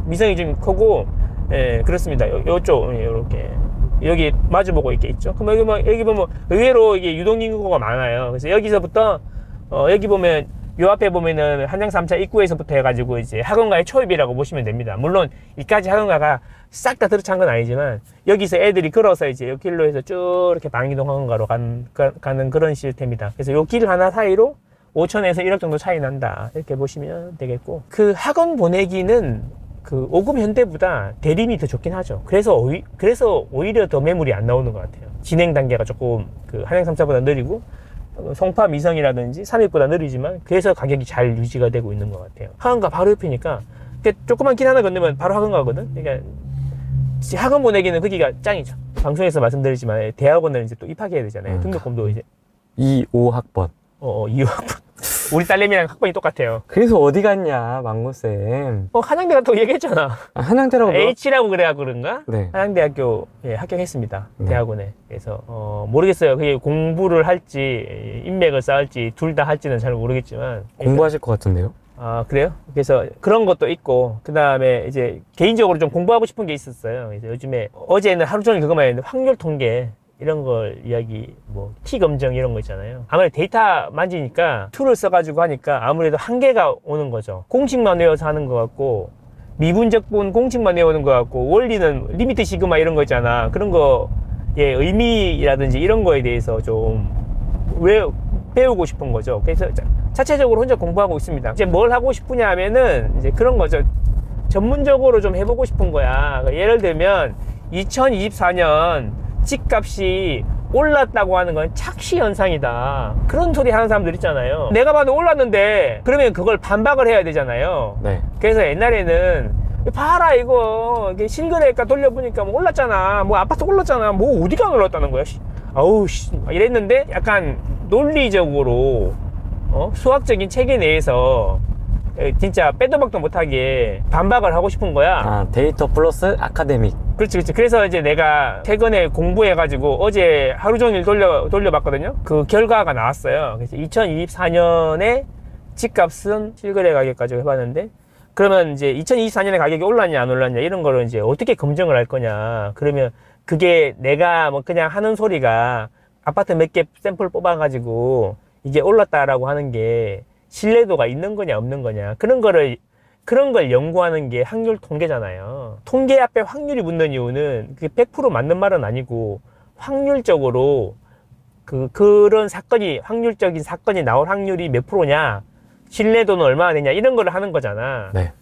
미성이 좀 크고, 예, 그렇습니다. 요쪽, 요렇게. 여기 마주보고 이렇게 있죠. 그럼 여기 보면 의외로 이게 유동인구가 많아요. 그래서 여기서부터, 여기 보면, 요 앞에 보면은 한양 3차 입구에서부터 해가지고 이제 학원가의 초입이라고 보시면 됩니다. 물론 이까지 학원가가 싹 다 들어찬 건 아니지만, 여기서 애들이 걸어서 이제 요 길로 해서 쭉 이렇게 방이동 학원가로 가는 그런 시스템이다. 그래서 요 길 하나 사이로 5천에서 1억 정도 차이 난다, 이렇게 보시면 되겠고, 그 학원 보내기는 그 5급 현대보다 대림이 더 좋긴 하죠. 그래서 오히려 더 매물이 안 나오는 것 같아요. 진행 단계가 조금 그 한양 3차보다 느리고, 송파 미성이라든지 3위보다 느리지만 그래서 가격이 잘 유지가 되고 있는 것 같아요. 학원가 바로 옆이니까 조그만 길 하나 건너면 바로 학원 가거든. 그러니까 학원 보내기는 거기가 짱이죠. 방송에서 말씀드리지만 대학원을 이제 또 입학해야 되잖아요. 등록금도 이제 2,5학번. 2학번. 우리 딸내미랑 학번이 똑같아요. 그래서 어디 갔냐, 망고쌤. 한양대 갔다고 얘기했잖아. 아, 한양대라고 뭐? H라고 그래야 그런가? 네. 한양대학교 합격했습니다. 네. 대학원에. 그래서 모르겠어요. 그게 공부를 할지 인맥을 쌓을지 둘 다 할지는 잘 모르겠지만 공부하실 것 같은데요? 아, 그래요? 그래서 그런 것도 있고 그 다음에 이제 개인적으로 좀 공부하고 싶은 게 있었어요. 그래서 요즘에 어제는 하루 종일 그것만 했는데 확률 통계 이런 걸 이야기, T 검정 이런 거 있잖아요. 아무래도 데이터 만지니까 툴을 써가지고 하니까 아무래도 한계가 오는 거죠. 공식만 외워서 하는 것 같고, 미분적분 공식만 외우는 것 같고, 원리는 리미트 시그마 이런 거 있잖아. 그런 거의 의미라든지 이런 거에 대해서 좀 배우고 싶은 거죠. 그래서 자체적으로 혼자 공부하고 있습니다. 이제 뭘 하고 싶으냐 하면은 이제 그런 거죠. 전문적으로 좀 해보고 싶은 거야. 예를 들면 2024년 집값이 올랐다고 하는 건 착시 현상이다. 그런 소리 하는 사람들 있잖아요. 내가 봐도 올랐는데 그러면 그걸 반박을 해야 되잖아요. 네. 그래서 옛날에는 봐라 이거 실거래가 돌려보니까 뭐 올랐잖아. 뭐 아파트 올랐잖아. 뭐 어디가 올랐다는 거야. 아우 씨 이랬는데 약간 논리적으로 수학적인 체계 내에서 진짜 빼도 박도 못하게 반박을 하고 싶은 거야. 아, 데이터 플러스 아카데믹. 그렇지, 그렇지. 그래서 이제 내가 최근에 공부해가지고 어제 하루 종일 돌려봤거든요. 그 결과가 나왔어요. 그래서 2024년에 집값은 실거래 가격 가지고 해봤는데, 그러면 이제 2024년에 가격이 올랐냐, 안 올랐냐, 이런 거를 이제 어떻게 검증을 할 거냐. 그러면 그게 내가 뭐 그냥 하는 소리가 아파트 몇 개 샘플 뽑아가지고 이게 올랐다라고 하는 게 신뢰도가 있는 거냐, 없는 거냐. 그런 걸 연구하는 게 확률 통계잖아요. 통계 앞에 확률이 붙는 이유는 그게 100% 맞는 말은 아니고 확률적으로 그런 사건이, 확률적인 사건이 나올 확률이 몇 프로냐, 신뢰도는 얼마나 되냐, 이런 거를 하는 거잖아. 네.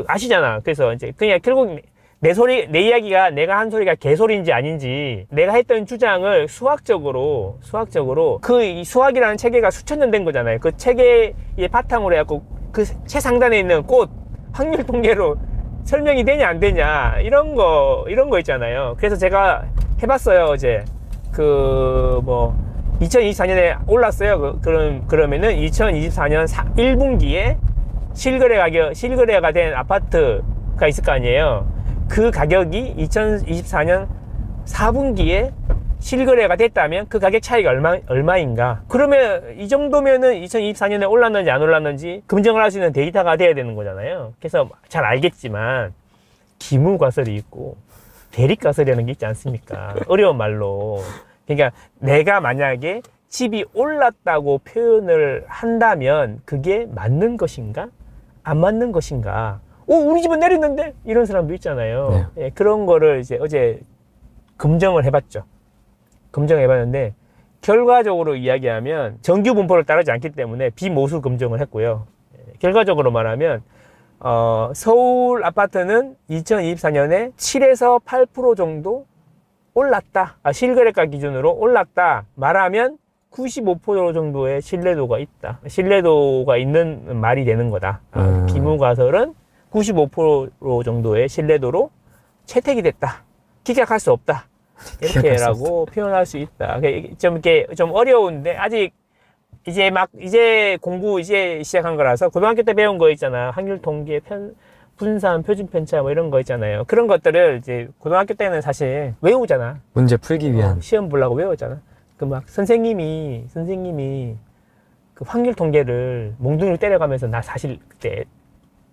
아시잖아. 그래서 이제 그냥 결국 내 이야기가 내가 한 소리가 개소리인지 아닌지, 내가 했던 주장을 수학적으로 이 수학이라는 체계가 수천 년 된 거잖아요. 그 체계의 바탕으로 해갖고 그 최상단에 있는 꽃 확률 통계로 설명이 되냐 안 되냐 이런 거 있잖아요. 그래서 제가 해봤어요. 어제 2024년에 올랐어요. 그러면은 2024년 1분기에 실거래가 된 아파트가 있을 거 아니에요. 그 가격이 2024년 4분기에 실거래가 됐다면 그 가격 차이가 얼마인가? 그러면 이 정도면은 2024년에 올랐는지 안 올랐는지 검증을 할 수 있는 데이터가 돼야 되는 거잖아요. 그래서 잘 알겠지만 기무과설이 있고 대립과설이라는 게 있지 않습니까? 어려운 말로. 그러니까 내가 만약에 집이 올랐다고 표현을 한다면 그게 맞는 것인가? 안 맞는 것인가? 우리 집은 내렸는데? 이런 사람도 있잖아요. 네. 예, 그런 거를 이제 어제 검증을 해봤죠. 검증해봤는데 결과적으로 이야기하면 정규 분포를 따르지 않기 때문에 비모수 검증을 했고요. 결과적으로 말하면 서울 아파트는 2024년에 7에서 8% 정도 올랐다. 실거래가 기준으로 올랐다 말하면 95% 정도의 신뢰도가 있다. 신뢰도가 있는 말이 되는 거다. 기무과설은 95% 정도의 신뢰도로 채택이 됐다. 기각할 수 없다. 이렇게라고 표현할 수 있다. 좀 어려운데 아직 이제 공부 시작한 거라서 고등학교 때 배운 거 있잖아. 확률 통계, 분산, 표준 편차 뭐 이런 거 있잖아요. 그런 것들을 이제 고등학교 때는 사실 외우잖아. 문제 풀기 위한. 시험 보려고 외우잖아. 선생님이 그 확률 통계를 몽둥이로 때려가면서 나 사실 그때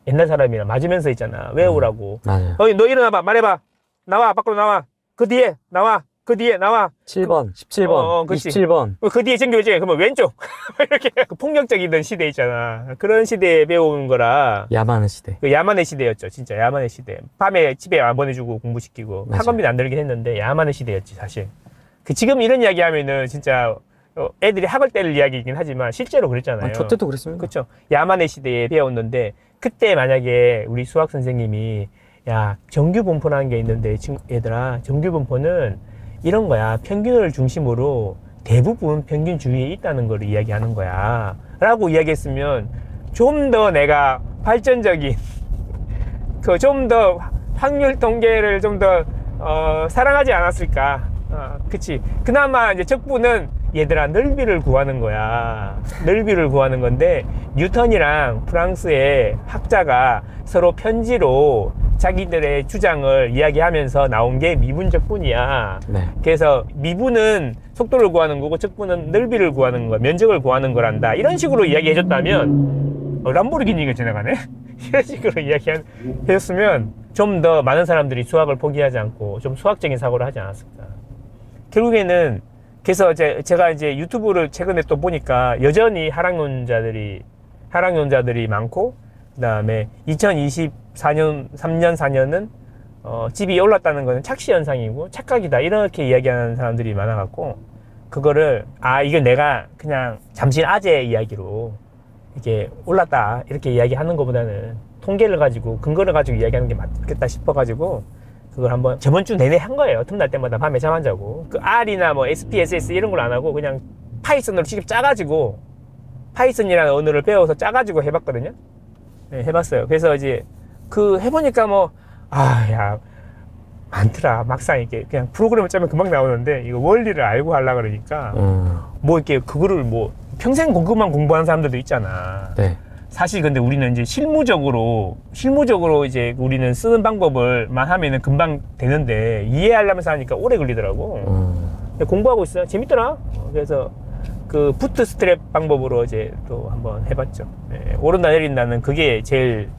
옛날 사람이랑 맞으면서 있잖아. 외우라고. 맞아요. 너 일어나봐. 말해봐. 나와. 밖으로 나와. 그 뒤에 나와. 그 뒤에 나와. 7번, 17번, 그렇지. 27번. 그 뒤에 챙겨오지. 그러면 왼쪽. 이렇게 폭력적이던 시대 있잖아. 그런 시대에 배운 거라. 야만의 시대. 야만의 시대였죠. 진짜 야만의 시대. 밤에 집에 안 보내주고 공부시키고. 맞아요. 학원비는 안 들긴 했는데 야만의 시대였지 사실. 지금 이런 이야기 하면은 진짜 애들이 학을 때릴 이야기이긴 하지만 실제로 그랬잖아요. 저 때도 그랬습니다. 그렇죠. 야만의 시대에 배웠는데 그때 만약에 우리 수학 선생님이 야 정규 분포라는 게 있는데 얘들아 정규 분포는 이런 거야. 평균을 중심으로 대부분 평균 주위에 있다는 걸 이야기하는 거야 라고 이야기했으면 좀 더 내가 발전적인 좀 더 확률 통계를 좀 더 사랑하지 않았을까. 그치. 그나마 이제 적부는 얘들아 넓이를 구하는 거야. 넓이를 구하는 건데 뉴턴이랑 프랑스의 학자가 서로 편지로 자기들의 주장을 이야기하면서 나온 게 미분적분이야. 네. 그래서 미분은 속도를 구하는 거고 적분은 넓이를 구하는 거, 면적을 구하는 거란다. 이런 식으로 이야기해줬다면 람보르기니가 지나가네? 이런 식으로 이야기해줬으면 좀 더 많은 사람들이 수학을 포기하지 않고 좀 수학적인 사고를 하지 않았을까. 결국에는 그래서 제가 이제 유튜브를 최근에 또 보니까 여전히 하락론자들이 많고, 그 다음에 2024년 3년 4년은 집이 올랐다는 것은 착시 현상이고 착각이다 이렇게 이야기하는 사람들이 많아갖고, 그거를 이건 내가 그냥 잠시 아재 이야기로 이게 올랐다 이렇게 이야기하는 것보다는 통계를 가지고 근거를 가지고 이야기하는 게 맞겠다 싶어가지고 그걸 한번 저번 주 내내 한 거예요. 틈날 때마다 밤에 잠 안 자고. 그 R이나 뭐 SPSS 이런 걸 안 하고 그냥 파이썬으로 직접 짜가지고, 파이썬이라는 언어를 배워서 짜가지고 해봤거든요. 네, 해봤어요. 그래서 이제 해보니까 야 많더라. 막상 이렇게 그냥 프로그램을 짜면 금방 나오는데 이거 원리를 알고 하려고 그러니까 이렇게 그거를 평생 그것만 공부하는 사람들도 있잖아. 네. 사실 근데 우리는 이제 실무적으로 이제 우리는 쓰는 방법을만 하면은 금방 되는데 이해하려면서 하니까 오래 걸리더라고. 공부하고 있어요. 재밌더라. 그래서 그 부트스트랩 방법으로 이제 또 한번 해봤죠. 네, 오른다 내린다는 그게 제일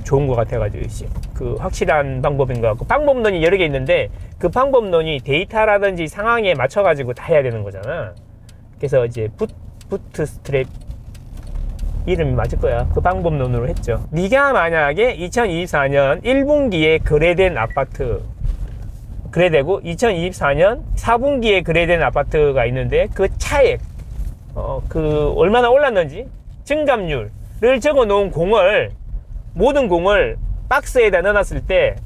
좋은 것 같아가지고 그 확실한 방법인 것 같고, 방법론이 여러 개 있는데 그 방법론이 데이터라든지 상황에 맞춰가지고 다 해야 되는 거잖아. 그래서 이제 부트스트랩 이름이 맞을 거야. 그 방법론으로 했죠. 네가 만약에 2024년 1분기에 거래된 아파트, 거래되고 2024년 4분기에 거래된 아파트가 있는데 그 차액, 얼마나 올랐는지 증감률을 적어 놓은 모든 공을 박스에다 넣어놨을 때,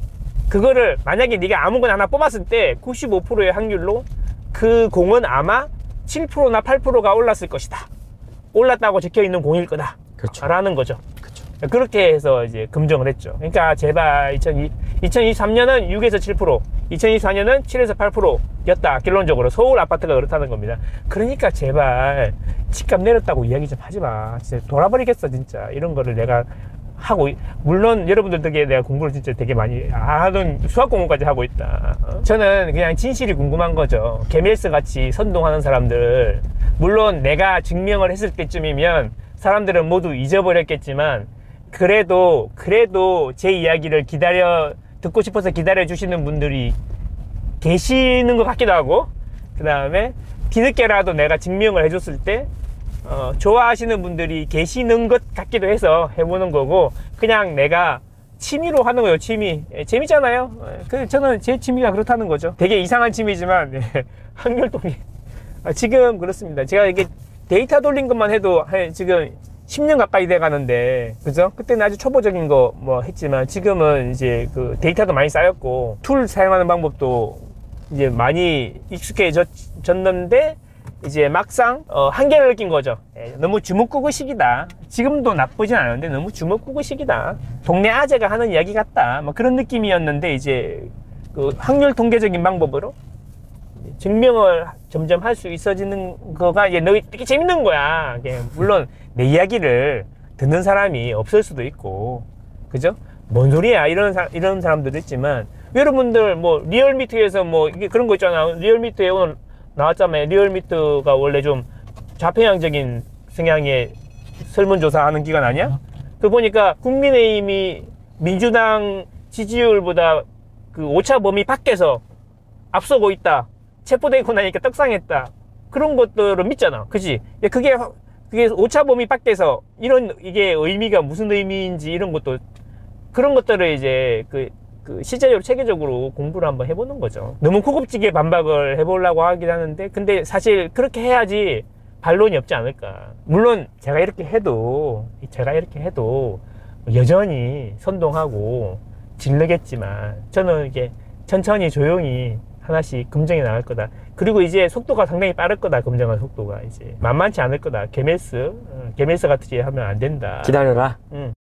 그거를 만약에 네가 아무거나 하나 뽑았을 때 95%의 확률로 그 공은 아마 7%나 8%가 올랐을 것이다. 올랐다고 적혀 있는 공일 거다. 그렇죠. 라는 거죠. 그렇죠. 그렇게 해서 이제 검증을 했죠. 그러니까 제발 2023년은 6에서 7%, 2024년은 7에서 8%였다. 결론적으로 서울 아파트가 그렇다는 겁니다. 그러니까 제발 집값 내렸다고 이야기 좀 하지 마. 진짜 돌아버리겠어 진짜. 이런 거를 내가 하고, 물론 여러분들 덕에 내가 공부를 진짜 되게 많이 하던 수학 공부까지 하고 있다. 저는 그냥 진실이 궁금한 거죠. 개멜스 같이 선동하는 사람들, 물론 내가 증명을 했을 때쯤이면 사람들은 모두 잊어버렸겠지만 그래도 제 이야기를 듣고 싶어서 기다려 주시는 분들이 계시는 것 같기도 하고, 그 다음에 뒤늦게라도 내가 증명을 해줬을 때 좋아하시는 분들이 계시는 것 같기도 해서 해보는 거고, 그냥 내가 취미로 하는 거예요. 취미. 재밌잖아요. 저는 제 취미가 그렇다는 거죠. 되게 이상한 취미지만 확률 통계. 지금 그렇습니다. 제가 이게 데이터 돌린 것만 해도 지금 10년 가까이 돼 가는데, 그죠? 그때는 아주 초보적인 거 했지만 지금은 이제 그 데이터도 많이 쌓였고 툴 사용하는 방법도 이제 많이 익숙해졌는데 이제 막상 한계를 느낀 거죠. 너무 주먹구구식이다. 지금도 나쁘진 않은데 너무 주먹구구식이다. 동네 아재가 하는 이야기 같다. 그런 느낌이었는데 이제 그 확률 통계적인 방법으로 증명을 점점 할 수 있어지는 거가 이제 되게 재밌는 거야. 물론 내 이야기를 듣는 사람이 없을 수도 있고, 그죠? 뭔 소리야 이런 사람들도 있지만, 여러분들 리얼미터에서 이게 그런 거 있잖아. 리얼미터에 오늘 나왔잖아요. 리얼미터가 원래 좀 좌편향적인 성향의 설문조사 하는 기관 아니야? 그 보니까 국민의힘이 민주당 지지율보다 그 오차 범위 밖에서 앞서고 있다. 체포되고 나니까 떡상했다. 그런 것들을 믿잖아. 그치? 그게 오차 범위 밖에서 이게 의미가 무슨 의미인지 그런 것들을 이제 실제적으로 체계적으로 공부를 한번 해보는 거죠. 너무 고급지게 반박을 해보려고 하긴 하는데, 근데 사실 그렇게 해야지 반론이 없지 않을까. 물론 제가 이렇게 해도 여전히 선동하고 질르겠지만, 저는 이게 천천히 조용히 하나씩 검증해 나갈 거다. 그리고 이제 속도가 상당히 빠를 거다. 검증한 속도가 이제 만만치 않을 거다. 게메스 같이 하면 안 된다. 기다려라.